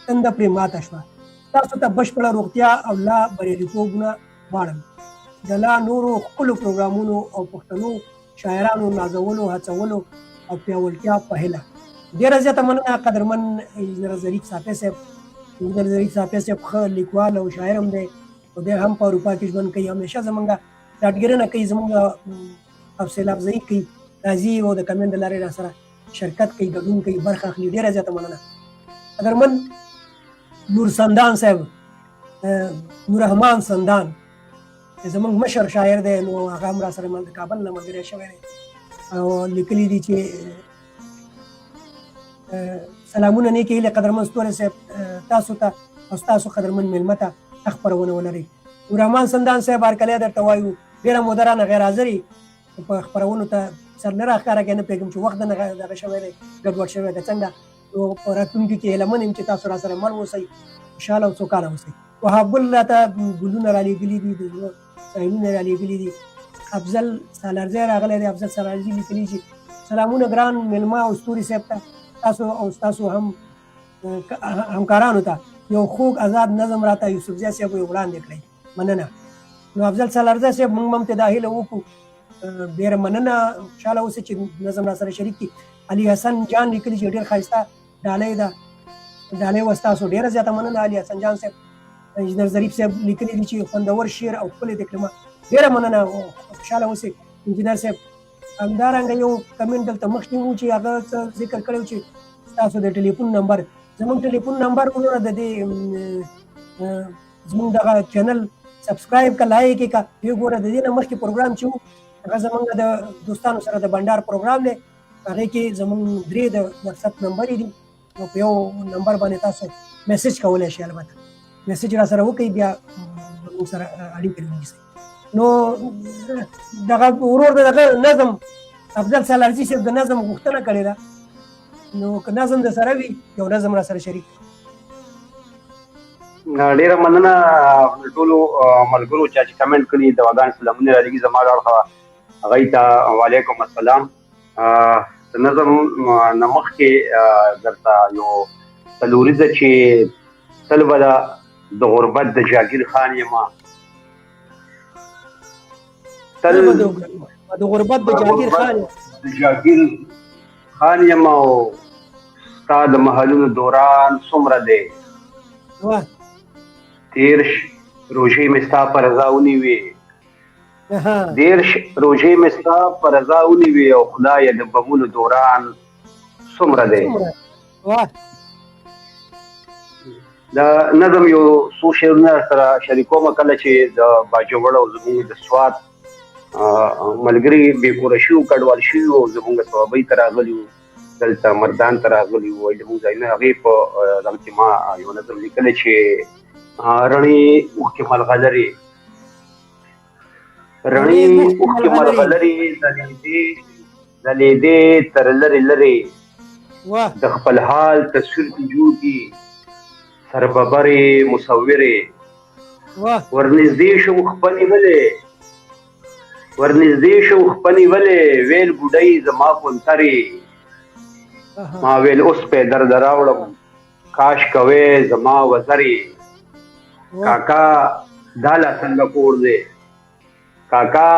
تنده پرې ماته شوه. تاسو ته بشپړه روغتیا او لا بریالیتوبونه غواړم. د لا نورو ښکلو پروګرامونو او پښتنو شاعرانو نازولو هڅولو او پیاوړتیا په هیله. ډېره زیاته مننه قدرمن انجینر ظریف صافی صاحب. انجینر ظریف صافی صاحب ښه لیکوال او شاعر هم دی او دی هم په اروپا کې ژوند کوي. همیشه زموږ ډاډګیرنه کوي، زموږ حوصله افزایي کوي، راځي او د کمنټ د لارې را سره شرکت کوي، ګډون کوي، برخه اخلي. ډېره زیاته مننه. قدرمن نور سندان صاحب، نور رحمان سندان زموږ مشر شاعر دی، نو هغه هم را سره د کابل نه ملګری شوی دی او لیکلي دي چې سلامونه نیکې هیلې قدرمن ستوري صاحب تاسو ته او ستاسو قدرمن میلمه ته ښه خپرونه ولرئ. نور رحمان سندان صاحب هرکلی درته وایو ډېره موده رانه غیر حاضر یې په خپرونو ته سر نه راښکاره کوې، نه پوهېږم چې وخت دغه شوی دی، ګډوډ شوی دی څنګه. نو په راتلونکي کې هیله من یم چې تاسو را سره مل اوسئ، خوشحاله او سوکاله اوسئ. وهاب ګل راته ګلونه رالېږلي دي، د زړه سایلونه رالېږلي دي. افضل سالارزی راغلی دی. افضل سالارزي لیکلي چې سلامونه ګران میلمه او ستوري صاحب ته، تاسو او ستاسو هم همکارانو ته یو خوږ آزاد نظم راته یوسفزي صاحب یې وړاندې کړئ. مننه. نو افضل سالارزی صاحب موږ هم ته دا هیله وکړو. ډېره مننه، خوشحاله اوسئ چې نظم را سره شریک کړي. علي حسن جان لیکلي چې ډېر ښایسته ډالۍ ده، ډالۍ وه ستاسو، ډېره زیاته مننه علي حسن جان صاحب. انجینر ظریف صاحب لیکلي دي چې خوندور شعر او ښکلې تکلمه، ډېره مننه، خوشحاله اوسئ انجینر صاحب. همدارنګه یو کمنټ دلته مخکې و چې هغه څه ذکر کړی و چې ستاسو د ټلیفون نمبر، زموږ ټلیفون نمبر وګوره، د دې زموږ دغه چینل سبسکرایب که لایک یې که یو ګوره. د دې نه مخکې پروګرام چې و هغه زموږ د دوستانو سره د بنډار پروګرام دی، هغې کې زموږ 3 د واتساپ نمبر دي، نو په یو نمبر باندې تاسو میسج کولی شئ. البته میسج را سره وکړئ، بیا زموږ سره اړیکې ونیسئ. نو دغه ورور د دغه نظم افضل سالارزي صاحب د نظم غوښتنه کړې ده، نو که نظم د سره وي یو نظم را سره شریک. ډیره مننه ټولو ملګرو چې کمنټ کړي، دواګان سلامونه را لېږي زما له اړخه هغوی ته وعلیکم السلام. د نظم نه مخکې درته یو څلوریزه چې تل به د غربت د جاګیر خان یمه، تل د غربت د جاګیر خان یم او ستا د محلونو دوران څومره دی. دېرش روژې مې ستا په رضا ونیوې، 13 روژې مې ستا په رضا ونیوې او خدایه د بمونو دوران څومره دی. د نظم یو څو شعرونه سره شریکوم، کله چې د باجوړ او زموږ د سوات ملګري بېکوره شوي وو، کډوال شوي وو، زموږ صوابۍ ته راغلي وو، دلته مردان ته راغلي وو، زموږ ځایونه هغې په دغه کې ما یو نظم لیکلی چې رڼې اوښکې ملغلرې، رڼې اوښکې ملغلرې ځلېدې تر لرې لرې، د خپل حال تصویر دې جوړ دي سرببرې مصورې، ورنږدې شو خپلې ولې ویل بوډۍ زما کونترې، ما ویل اوس پې درد راوړم کاش کوې زما وزرې. کاکا دا لا څنګه کور دی، کاکا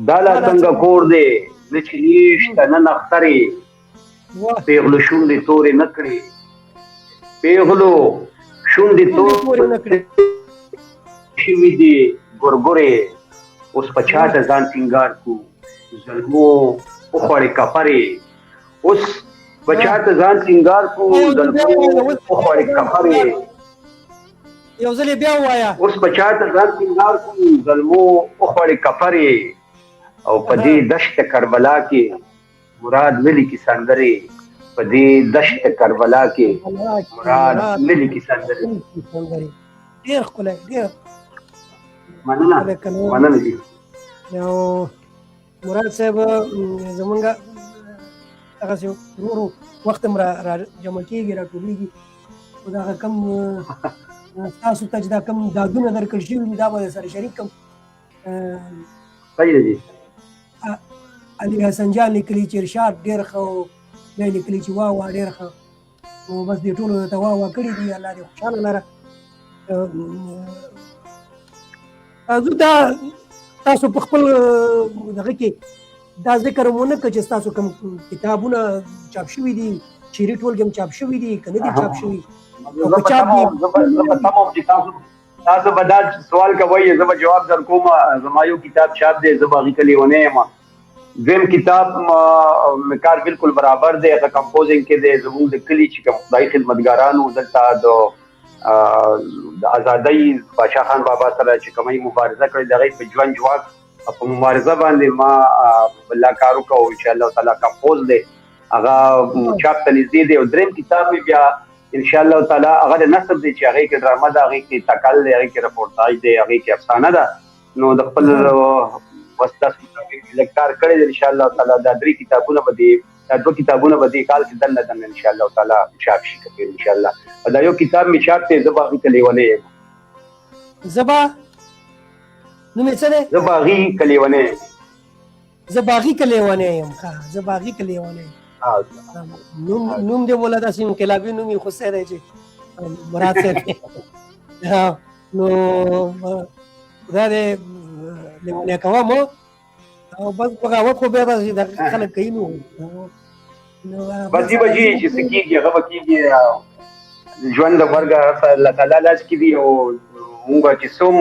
دا لا څنګه کور دی، نه چې نشته نه نخترې، پېغلو شونډې تورې نه کړې، پېغلو شونډې تورې شوي دي ګورګورې، اوس په چا ته ځان ټینګار کړو زلمو وخوړې کفرې، اوس په چا ته ځان ټینګار کړو زلمو وخوړې کفرې، یو ځل بیا ووایه. اوس په چا ته ځان ټینګار کړو زلمو وخوړې کفرې، او په دې دشت کربلا کې مراد نه لیکي سندرې، په په دې دشت کربلا کې مراد نه لیکي سندرې. ډېر ښکلی ډېر مننه دي. نو مراد صاحب زمونږ هغسې ورو وخت هم را جمع کېږي را ټولېږي خو دغه کم ستاسو ته چې دا کم دادونه درکړل شوي دي دا به سره شریک کړم. صحیح دی. علي حسن جان لیکلي چې ارشاد ډېر ښه او بیا یې لیکلي چې واه واه ډېر ښه نو بس دې ټولو ته واه واه کړي دي. الله دې خوشحاله لره. زه دا تاسو په خپل دغه کې دا ذکر مونه کړ چې تاسو کوم کتابونه چاپ شوي دي شعري ټولګې هم چاپ شوي دي که نه دي چاپ شوي تاسو به دا سوال کوئ زه به جواب در کوم. زما یو کتاب چاپ دی زه به هغې کې لیونی یم. دویم کتاب کار بالکل برابر دی هغه کمپوزینګ کې دی زموږ د کلي چې کوم خدایي خدمتګارانو دلته د ازادۍ باچا خان بابا سره چې کومه مبارزه کړې د هغې په ژوند جواک په مبارزه باندې ما بالله کار وکړ او انشاءالله تعالی کمپوز دی هغه چاپ ته نږدې دی. او دریم کتاب مې بیا انشاءالله تعالی هغه د نثر دی چې هغې کې ډرامه ده هغې کې تکل دی هغې کې رپورتاج دی هغې کې افسانه ده. نو د خپل وسطاس مطابق لږ کار کړی دی انشاءالله تعالی. دا درې کتابونه به دي دا دوه کتابونه به دې کال کې دننه دننه انشاءالله تعالی چاپ شي که انشاءالله. دا یو کتاب مې چاپ دی زه به هغې ته لیونی یم. زه به نوم یې څه دی؟ زه به هغې که لیونی یم. زه به هغې که لیونی یم. ښه زه به هغې که لیونی یم. نوم دې مولا داسې انقلابي نوم یې خو څه دی چې مراد صاحب نو خدای دې لیونی کوم او بس بغاوت خو بیا داسې دغه خلک کوي نو بس دې به جي چې څه کېږي هغه به کېږي. ژوند د مرګ الله تعالی لاس کې دي او مونږ چې څوم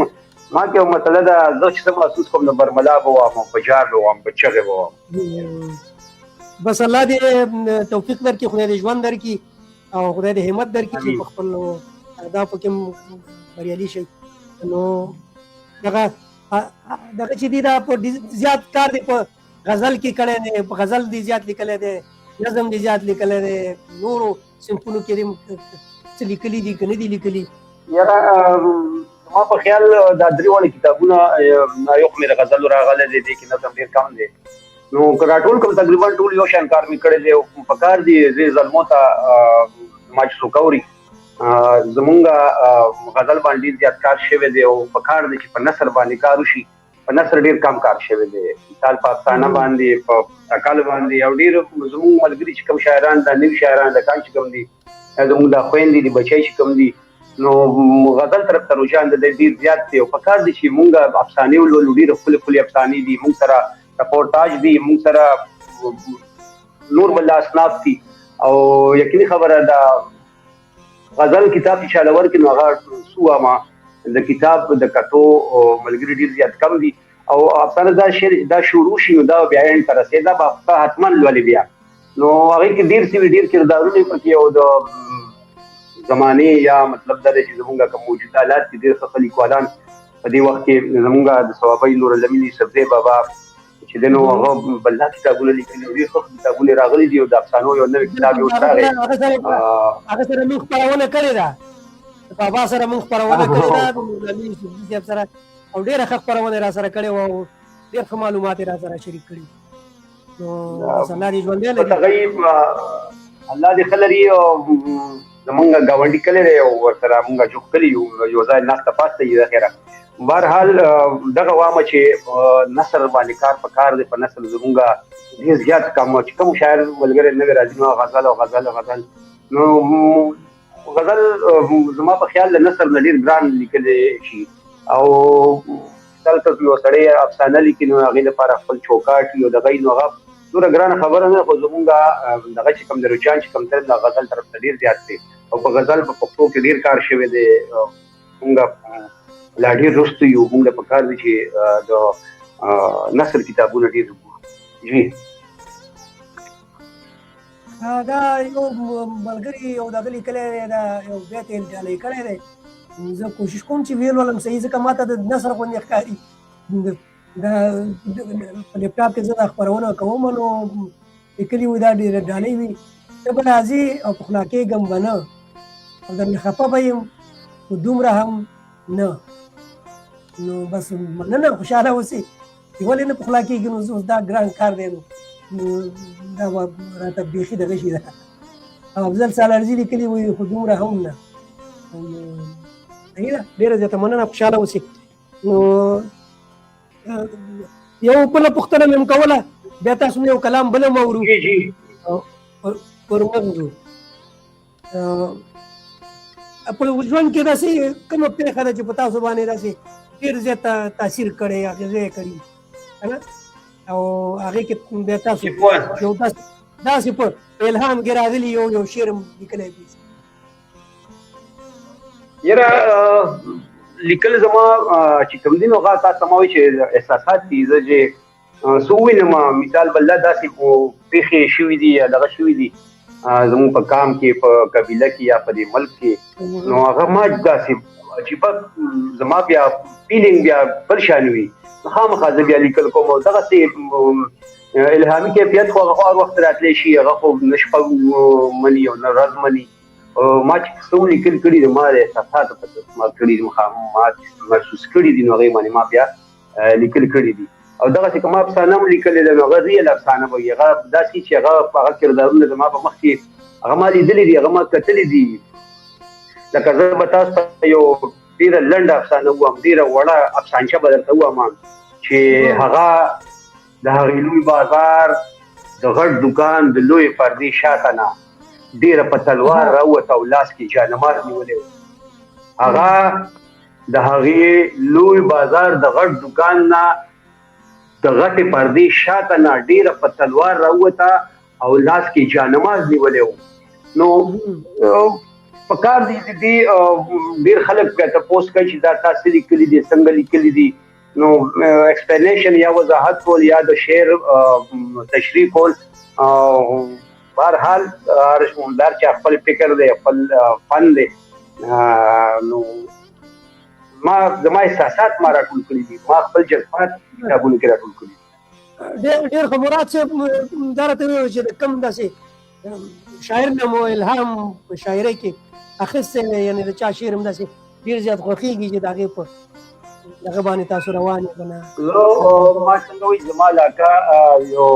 ما کې یو مسله ده زه چې څه محسوس کوم د برملا به وم او په جار به وم په چغې به وم. بس الله دې توفیق درکړي خدای دې ژوند درکړي او خدای دې همت درکړي چې په خپل اهدافو کې بریالي شئ. نو دغه چې دی دا په زیات کار دی په غزل کې کړی دی په غزل دې زیات لیکلی دی نظم دې زیات لیکلی دی نورو صنفونو کې دې څه لیکلي دي که نه دي لیکلي؟ یاره زما په خیال دا درې واړه کتابونه یو خو مې د غزلو راغلی دی دې کې نظم ډېر کم دی نو که راټول کړم تقریبا ټول یو شان کار مې کړی دی او په کار دي زه زلمو ته ماجسو کوري زمونږ غزل باندې ډېر زیات کار شوی دی او په کار دی چې په نثر باندې کار وشي په نثر ډېر کم کار شوی دی مثال په افسانه باندې په تکل باندې او ډېر زمونږ ملګري چې کوم شاعران دا نوي شاعران د کان چې کوم دي زمونږ د خویندې دي بچی چې کوم دي نو غزل طرف ته رجحان د ډېر زیات دی او په کار دی چې مونږ افسانې ولولو ډېرې ښکلې ښکلې افسانې دي مونږ سره رپورتاج دی مونږ سره نور بل اسناد دي او یقیني خبره ده غزل کتاب چې چاله ورکړي نو هغه څو ما د کتاب د کتو ملګري ډېر زیات کم دي او افسانه دا شعر دا شروع شي نو دا بیا یې تر رسېدا به حتما لولي بیا نو هغه کې ډېر کردارونه پکې او د زمانه یا مطلب دا چې زمونږ کوم موجوده حالات کې ډېر ښه لیکوالان په دې وخت کې زمونږ د ثوابي نور الامین سبزی بابا چې د نو هغه بل کتابونه لیکلي دي خو کتابونه راغلي دي او د افسانو یو نوی کتاب یو راغی هغه سره موږ خپرونه کړې ده بابا سره موږ خپرونه کړې ده د نورالامین سبزی سره او ډېره ښه خپرونه را سره کړې وه او ډېر ښه معلومات یې را سره شریک کړي نو الله دې ژوندی لري الله دې ښه لري زمونږ ګاونډي کلی دی او ورسره مونږ جوړ کلي یو ځای ناسته پاسته یې د خیره بهرحال دغه وامه چې نثر باندې کار په کار دی په نثر زمونږ ډېر زیات کم چې کوم شاعر ملګری نوی راځي نو غزل نو غزل زما په خیال د نثر نه ډېر ګران لیکلی شي او دلته یو سړی افسانه لیکي نو هغې لپاره خپل چوکاټ وي او دغه نو هغه دومره ګرانه خبره نه خو زمونږ دغه چې کوم د رجحان چې کوم طرف د غزل طرف ته ډېر زیات دی او په غزل په پښتو کې ډېر کار شوی دی مونږ لا ډېر وروسته یو مونږ له پکار دی چې د نثر کتابونه ډېر وګورو دا یو ملګري یو دغه لیکلی دی دا یو بیت یې ډالۍ کړی دی زه کوشش کوم چې ویل ولم صحیح ځکه ما ته د نثر غوندې ښکاري دا په لیپټاپ کې زه دا خپرونه کوم نو لیکلي وي دا ډېره ډالۍ وي ته به راځې او پخلا کېږم به نه او درنه خفه به یم خو دومره هم نه. نو بس مننه خوشحاله اوسې چې ولې نه پخلا کېږي نو اوس دا ګران کار دی نو دا به راته بیخي دغه شي ده. او افضل سالارزي لیکلي وي خو دومره هم نه. صحیح ده، ډېره زیاته مننه، خوشحاله اوسې. نو یو بله پوښتنه مې هم کوله، بیا تاسو مې یو کلام بل هم اورو پر مغزو. په ژوند کې داسې کومه پېښه ده چې په تاسو باندې داسې ډېر زیات تاثیر کړی یا اغېزه یې کړي که نه، او هغې کې بیا تاسو یو داسې په الهام کې راغلي یو شعر هم لیکلی دی؟ یاره لیکل زما چې کوم دي نو هغه تاسو ما وایي چې احساسات دي. زه چې څه ووینم مثال بله داسې پېښې شوي دي یا دغه شوي دي زموږ په کام کې په قبیله کې یا په دې ملک کې، نو هغه ما داسې عجیبه زما بیا فیلینګ بیا بل شان وي، نو خامخا زه بیا لیکل کوم. او دغسې الهامي کیفیت خو هغه هر وخت راتلی شي، هغه خو نه شپه مني او نه ورځ مني. ما چې څه ولیکل کړي دي ما د احساساتو په ما کړي دي، ما محسوس کړي دي، نو هغې باندې ما بیا لیکل کړي دي. او دغسې که ما افسانه هم لیکلې ده نو هغه ریل افسانه به وي، هغه داسې چې هغه کردارونه زما په مخ کې هغه ما لیدلي دي، هغه ما کتلي دي. لکه زه به تاسو ته یو ډېره لنډه افسانه ووایم، ډېره وړه افسانچه به درته ووایم چې هغه د هغې لوی بازار د غټ دوکان د لویې پردې شاته نه ډېره په تلوار راووته او لاس کې جانماز نیولی و. هغه د هغې لوی بازار د غټ دوکان نه د غټې پردې شاته نه ډېره په تلوار راووته او لاس کې جانماز نیولی و. نو پکار دي ډېر خلک بیا تپوس کوي چې دا تاسې لیکلي دي، څنګه لیکلي دي. نو ایکسپلینیشن یا وضاحت کول یا د شعر تشریح کول، بهرحال هر چې خپل فکر دی خپل فن دی. نو زما احساسات ما راټول کړي دي، ما خپل جذبات کتابونو کې راټول کړي دي. ډېر ښه مراد صاحب دا راته وویل چې د کوم داسې شاعر نه مو الهام په شاعرۍ کې اخیستی دی، یعنې د چا شعر هم داسې ډېر زیات خوښېږي چې د هغې په دغه باندې تاسو روان یې که نه؟ ما څنګه وایي زما علاقه یو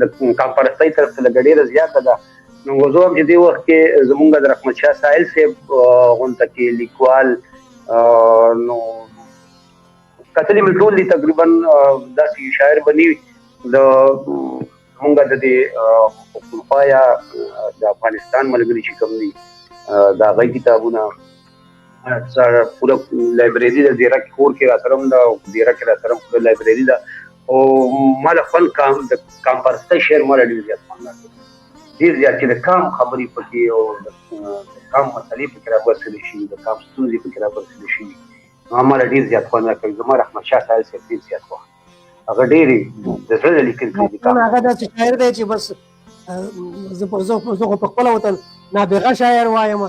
د کام پرستۍ طرف ته لږه ډېره زیاته ده. نو زه هم چې دې وخت کې زمونږ د رحمت شاه سایل صاحب غونډه کې لیکوال نو کتلي مې ټول دي تقریبا داسې شاعر بني د زمونږ د دې پښتونخوا یا د افغانستان ملګري چې کوم دي د هغوی کتابونه پوره لایبرري د زیرک کور کې را سره هم ده او زیرک کې را سره هم پوره لایبرري ده. او ما د خپل د کام پرستۍ شعر ما ډېر زیات خوند راکوي، ډېر زیات چې د کام خبرې پکې او د کام مسلې پکې راګرځېدلې شي، د کام ستونزې پکې راګرځېدلې شي، نو ما له ډېر زیات خوند راکوي. زما رحمت شاه سایل صاحب ډېر زیات خوښ، هغه ډېرې د زړه نه لیکل کړي دي. هغه داسې شاعر دی چې بس زه خو په خپله ورته نابغه شاعر وایم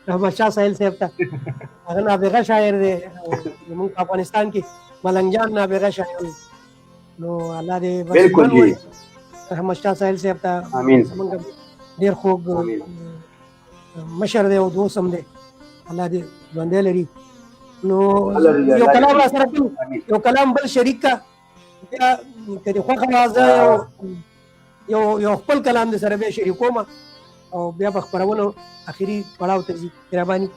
رحمت شاه سایل صاحب ته. هغه نابغه شاعر دی، زمونږ په افغانستان کې ملنګ جان نابغه شاعر دی. نو الله دې بالکل جی رحمت شاه سایل صاحب ته زمونږ ډېر خوږ مشر دی او دوست هم دی، الله دې ژوندی لري. نو یو کلام را سره کوم، یو کلام بل شریک کا بیا که دې خوښه وه زه یو خپل کلام دې سره بیا شریکوم او بیا به خپرونو اخري پړاو ته ځي. مهرباني.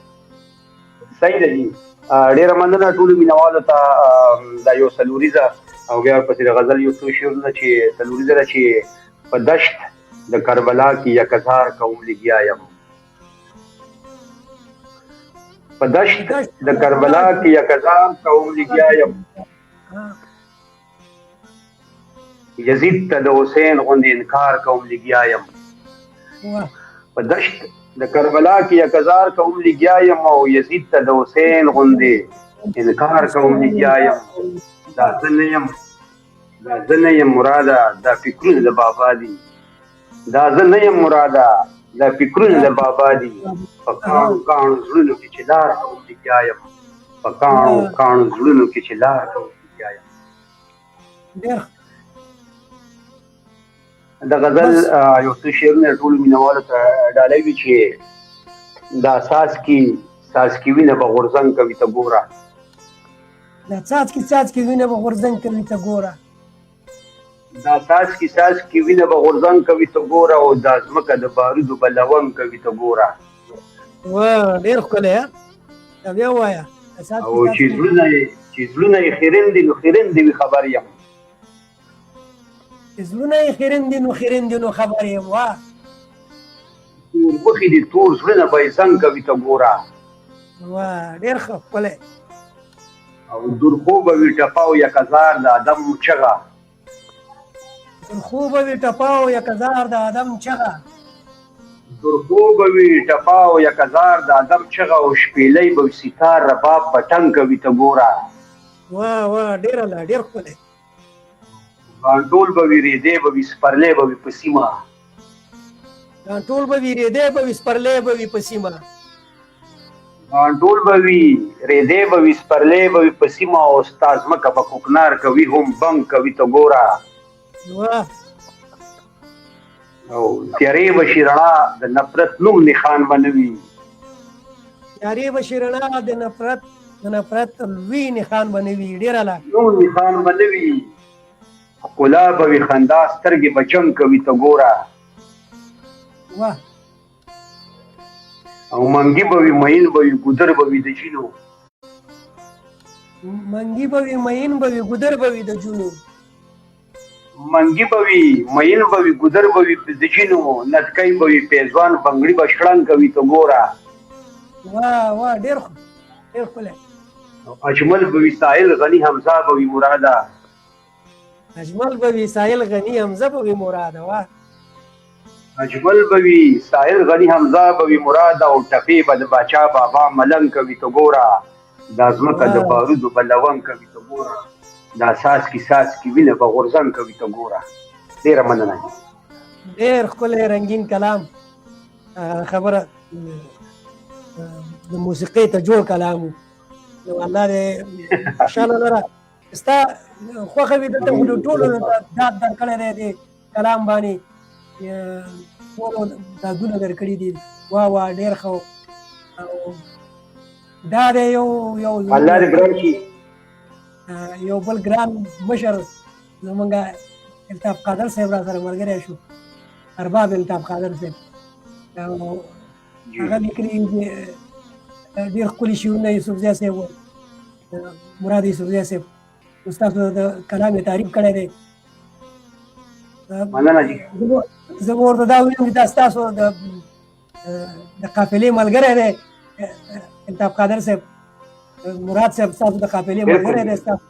صحیح ده جي، ډېره مننه ټولو مینوالو ته. دا یو څلوریزه او بیا ورپسې د غزل یو څو شعرونه چې څلوریزه ده چې په دشت د کربلا کې یک هزار قوم لګیا یم، په دشت د کربلا کې یک هزار قوم لګیا یم، یزید ته د حسین غوندې انکار کوم لګیا یم، په دشت د کربلا کې یک هزار قوم لګیا یم او یزید ته د حسین غوندې انکار کوم لګیا یم. دا زه نه یم مراده، دا فکرونه د بابا دي، دا زه نه یم مراده، دا فکرونه د بابا دي، په کاڼو کاڼو زړونو کې چې لار کوم لګیا یم، په کاڼو کاڼو زړونو کې چې لار کوم لګیا یم. د غزل یو څه شعرونه ټول مینوالو ته ډالۍ وي چې دا ساز کې وینه به غورځنګ کوي ته ګوره. دا څاڅکي وینه به غورځنګ کوي ته ګوره. دا ساز کې وینه به غورځنګ کوي ته ګوره او دا ځمکه د بارودو به لونګ کوي ته ګوره. ډېر ښکلی بیا ووایه. او چې زړونه یې خیرن دي نو خیرن دي وي خبر یم. چې زړونه یې خیرن دي نو خبر یم. واه تور مخې دي تور زړونه به یې زنګ کوي ته ګوره. واه ډېر ښه ښکلی. او درخو به وي ټپاو یک هزار د ادم چغه. درخو به وي ټپاو یک هزار د ادم چغه. درخو به وي ټپاو یک هزار د ادم چغه او شپېلۍ به وي ستار رباب پټنګ کوي ته ګوره. واه ډېر ښکلی. غانټول به وي ریدې به وي سپرلی به وي په سیمه. غانټول به وي ریدې به وي سپرلی به وي په سیمه. غانټول به وي ریدې به وي سپرلی به وي په سیمه او ستا ځمکه به کوکنار کوي هم بنګ کوي ته ګوره. واه او تیارې به شي رڼا د نفرت نوم نښان به نه وي. تیارې به شي رڼا د نفرت لوی نښان به نه وي. ډېره لا نوم نښان به نه وي. ښکلا به وي خندا سترګې به جنګ کوي ته ګوره. واه او منګي به وي مین به وي ګودر به وي د جینو. منګي به وي مین به وي ګودر به وي د جونو. منګي به وي مین به وي ګودر به وي د جینو. نتکۍ به وي پیزوان بنګړي به شړنګ کوي ته ګوره. واه ډېر ښکلی. اجمل به وي ساحل غني حمزه به وي مراده. اجمل به وي ساحل غني حمزه به وي مراده. واه اجمل به وي ساحل غني حمزه به وي مراده او ټپې به د باچا بابا ملنګ کوي ته ګوره. دا ځمکه د بارودو به لونګ کوي ته ګوره. دا ساز کې وینه به غورځنګ کوي ته ګوره. ډېره مننه. ډېر ښکلی رنګین کلام. خبره د موسیقۍ ته جوړ کلام و. نو الله دې خوشحاله لره. ستا خوښه وي دلته خو ټولو داد درکړی دی دې کلام باندې. ټولو دادونه درکړي دي. واه ډېر ښه. دا دی یو الله دې ګران شي. یو بل ګران مشر زمونږ الطاف قادر صاحب را سره ملګری شو. ارباب الطاف قادر صاحب هغه لیکلي ډېر ښکلي شعرونه یوسفزی صاحب مراد یوسفزی صاحب ستاسو د کلام یې تعریف کړی دی. مننه جي. زه به ورته دا ویم چې دا ستاسو د قافلې ملګری دی الطاف قادر صاحب. مراد صاحب ستاسو د قافلې ملګری دی ستاسو.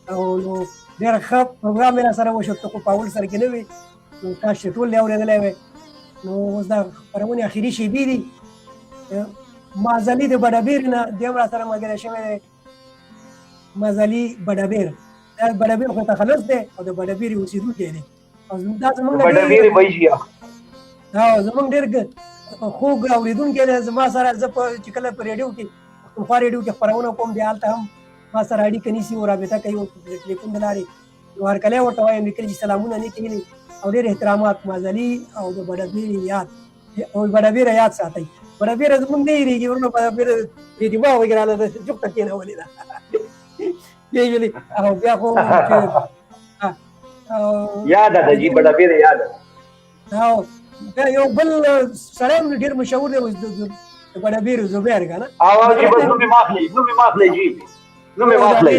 او نو ډېر ښه پروګرام یې را سره وشو. ته خو په اول سر کې نه وې نو تاسو ټول یې اورېدلی وې. نو اوس دا خپرونې اخري شیبې دي. مازلي د بډابیر نه دی هم را سره ملګری شوی دی. مازلي بډابیر دا بډابیر خو تخلص دی او د بډابیر اوسېدونکی دی. او دا زمونږ ډېر خوږ اورېدونکی دی. زما سره زه چې کله په ریډیو کې پښتونخوا ریډیو کې خپرونه کوم دی هلته هم ما سره اړیکه نیسي او رابطه کوي د ټلیفون د لارې. نو هرکلی ورته وایم لیکلي چې سلامونه نه کېږي او ډېر احترامات. مازلي او د بډابیر یاد او بډابیر یاد ساتئ. بډابیر زمونږ نه هېرېږي. ورنه بډابیر د دماغ وګراله د جوخته کېنولې ده. ویلي او بیا خو یاده ده جي بډابیر یاده. او بیا یو بل سړی هم ډېر مشهور دی د بډابیر زبیر که نه. چې بس نوم یې ماخلئ جي نوم یې ماخلئ.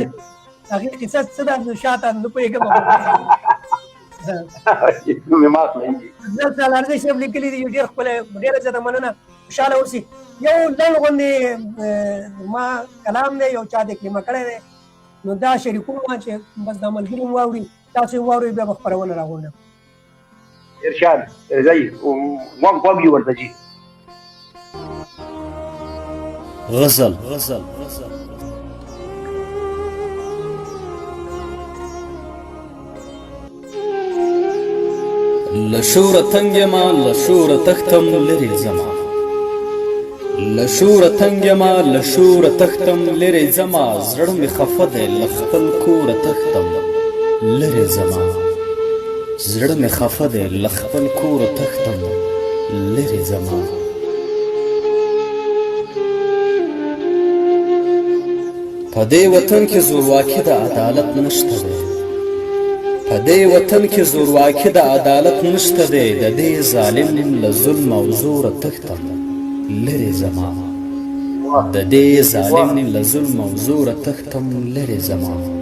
هغې قصه څه ده شاته نه پوهېږم. نوم یې ماخلئ. زه سالارزی صاحب لیکلي دي ډېر ښکلی. ډېره زیاته مننه. خوشحاله اوسئ. یو لنډ غوندې ما کلام دی یو چا د کلمه کړی دی. نو دا شریکوم چې بس دا ملګري مو واوري تاسو یې واورئ بیا به خپرونه راغونډم. ارشاد ځئ غوږ یې ورته جي. غزل لشور تنگ ما لشور تختم لري زما لشور تنگ ما لشور تختم لري زما زړه می خفه ده لخپل کور تختم لري زما زړه مې خفه دی له خپل کور تښتم لرې ځمه په دې وطن کې زورواکي د عدالت نشته دی په دې وطن کې زورواکي د عدالت نشته دی د دې ظالم له ظلم او زوره تښتم لرې ځمه د دې ظالم له ظلم او زوره تښتم لرې ځمه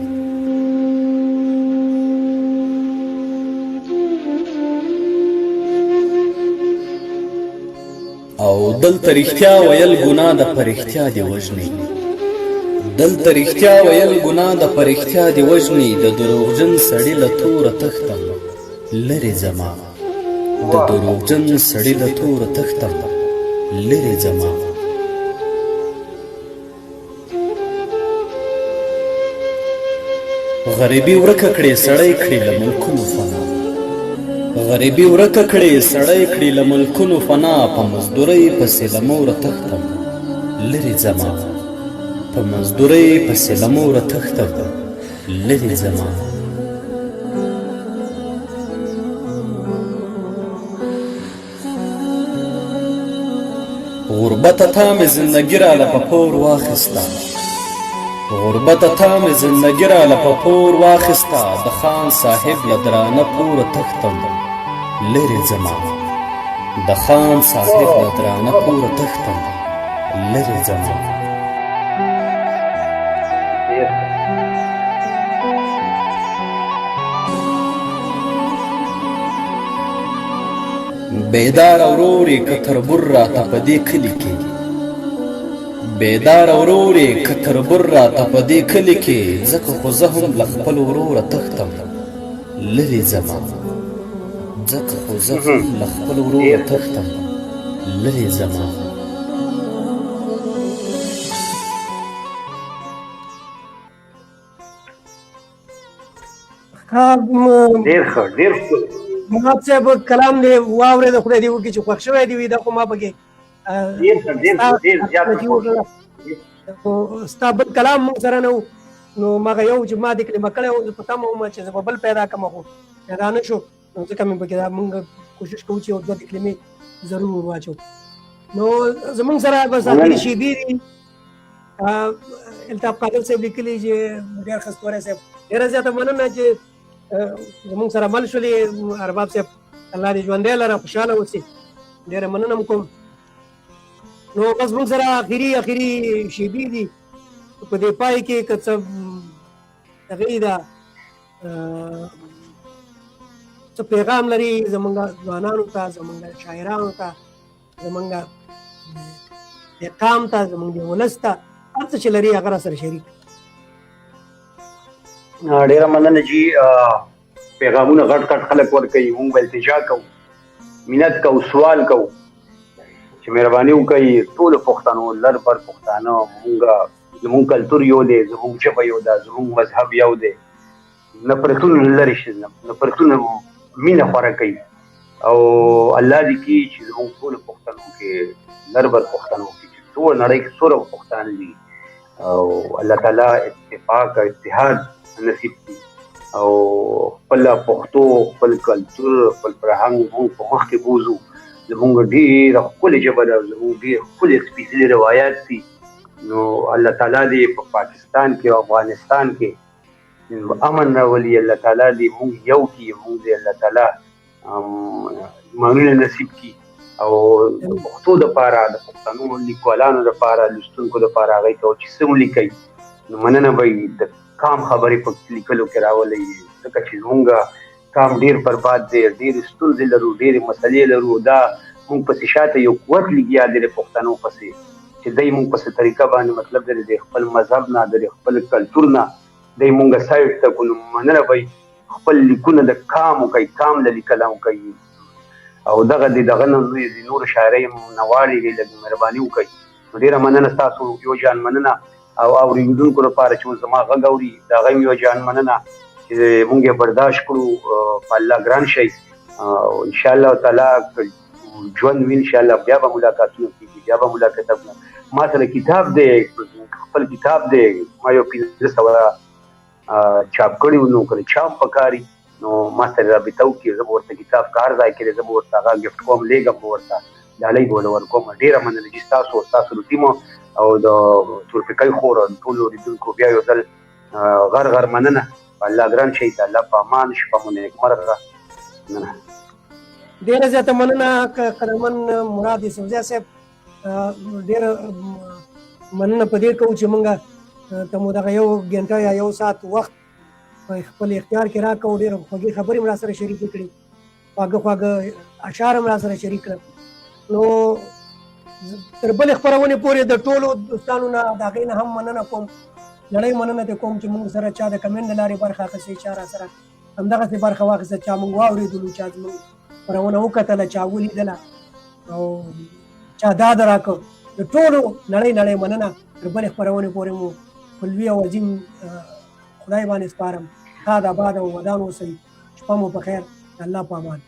او دلته رښتیا ویل ګناه د پرښتیا دې وژني دلته رښتیا ویل ګناه د پرښتیا دې وژني د دروغجن سړي له توره تښتم لرې ځمه د دروغجن سړي له توره تښتم لرې ځمه غریبي ورکه کړې سړی کړې له ملکونو فنا غریبي ورکه کړې سړی کړې له ملکونو فنا په مزدورۍ پسې له موره تښتم لرې ځمه په مزدورۍ پسې له موره تښتم لرې ځمه غربته تا مې زندګي راله په پور واخیسته غربته تا مې زندګي راله په پور واخیسته د خان صاحب له درانه پوره تښتم لرې ځمه د خان صاحب له درانه پوره تښتم لرې ځمه بیدار ورور یې که تربور راته په دې کلي کې بیدار ورور یې که تربور راته په دې کلي کې ځکه خو زه هم له خپل وروره تښتم لرې ځمه ځکه خو زه هم له خپل وروره تښتم لرې ځمه ډېر ښه ډېر ښکلی محمد صاحب کلام دې واورېده خدای دې وکړي چې خوښ شوی دې وي دا خو ما پکې ستا بل کلام موږ سره نه و نو مغه یو چې ما دې کلمه کړی و زه په تمه وم چې زه به بل پیدا کړم خو پیدا نه شو نو ځکه مې پکې دا موږ کوشش کوو چې یو دوه کلمې ضرور ورواچو نو زموږ سره بس اخري شیبې دي التاف قادر صاحب لیکلي چې ډېر ښه ستوری صاحب ډېره زیاته مننه چې زموږ سره مل شولې ارباب صاحب الله دې ژوندی لره خوشحاله اوسې ډېره مننه م کوم نو بس موږ سره اخري شیبې دي په دې پای کې که څه هغې ده څه پیغام لري زمونږ ځوانانو ته زمونږ شاعرانو ته زمونږ قام ته زمونږ ولس ته هر څه چې لري هغه راسره شریک ډېره مننه جي پیغامونه غټ غټ خلک ورکوي موږ به التجا کوو منت کوو سوال کوو چې مهرباني وکړئ ټولو پښتنو لر بر پښتانه زموږ کلتور یو دی زموږ ژبه یو ده زموږ مذهب یو دی نفرتونه لرې شي نفرتونه مینه خوره کوي او الله دې کړي چې زموږ ټولو پښتنو کې لر بر پښتنو کې چې ټول نړۍ کې څومره پښتانه دي او الله تعالی اتفاق او اتحاد نصیب کړي او خپل پښتو خپل کلتور خپل فرهنګ موږ په مخ کې بوځو زموږ ډېره ښکلې ژبه ده زموږ ډېر ښکلې سپېڅلي روایات دي نو الله تعالی دې په پاکستان کې او افغانستان کې امن راولي الله تعالی دې موږ یو کړي موږ دې الله تعالی ایمانونه نصیب کړي او د پښتو دپاره د پښتنو لیکوالانو دپاره لوستونکو دپاره هغوی ته چې څه ولیکئ نو مننه به د کام خبرې په لیکلو کې راولئ ځکه چې زمونږ کام ډېر برباد دی ډېرې ستونزې لرو ډېرې مسلې لرو دا موږ پسې شاته یو قوت لګیا دی د پښتنو پسې چې دی موږ پسې طریقه باندې مطلب دی د خپل مذهب نه د خپل کلتور نه دی موږ سایډ ته کړو مننه به خپل لیکونه د کام وکړئ کام له لیکله وکړئ او دغه دغه نور شاعرۍ نواړي لږ مهرباني وکړئ نو ډېره مننه ستاسو یو جان مننه او اورېدونکو لپاره چې زما غږ اوري د هغه یو جان مننه چې موږ یې برداشت کړو په الله ګران شئ او انشاءالله تعالی ژوند وي انشاءالله بیا به ملاقاتونه کېږي بیا به ملاقاتونه ما سره کتاب دی خپل کتاب دی ما یو 1500 چاپ کړی و نو کله چاپ پکاري نو نو ما سره رابطه وکړي، زه به ورته کتاب کار ځای کې زه به ورته هغه ګفټ کوم، لیږم به ورته ډالۍ به ورکوم. ډېره مننه چې ستاسو ستاسو د ټیمو او د تورپیکۍ خور ټولو اورېدونکو بیا یو ځل غر مننه. الله ګران شي، د الله په امان شپه مو نیکمرغه. مننه، ډېره زیاته مننه قدرمن مراد یوسفزی صاحب. ډېره مننه په دې کوو چې مونږ ته مو دغه یو ګنټه یا یو ساعت وخت په خپل اختیار کې راکړو. ډېرې خوږې خبرې مو راسره شریکې کړې، خواږه اشعار هم راسره شریک کړل. نو تر بلې خپرونې پورې د ټولو دوستانو نه د هغې نه هم مننه کوم، نړۍ مننه دې کوم چې موږ سره چا د کمنټ له لارې برخه اخیستې، چا را سره همدغسې برخه واخیسته، چا موږ واورېدلو، چا زموږ خپرونه وکتله، چا ولیدله او چا ډاډ راکړ. د ټولو نړۍ مننه. تر بلې خپرونې پورې مو په لوی او عظیم خدای باندې سپارم. ښاد آباد او ودان اوسئ. شپه مو په خیر. الله په امان.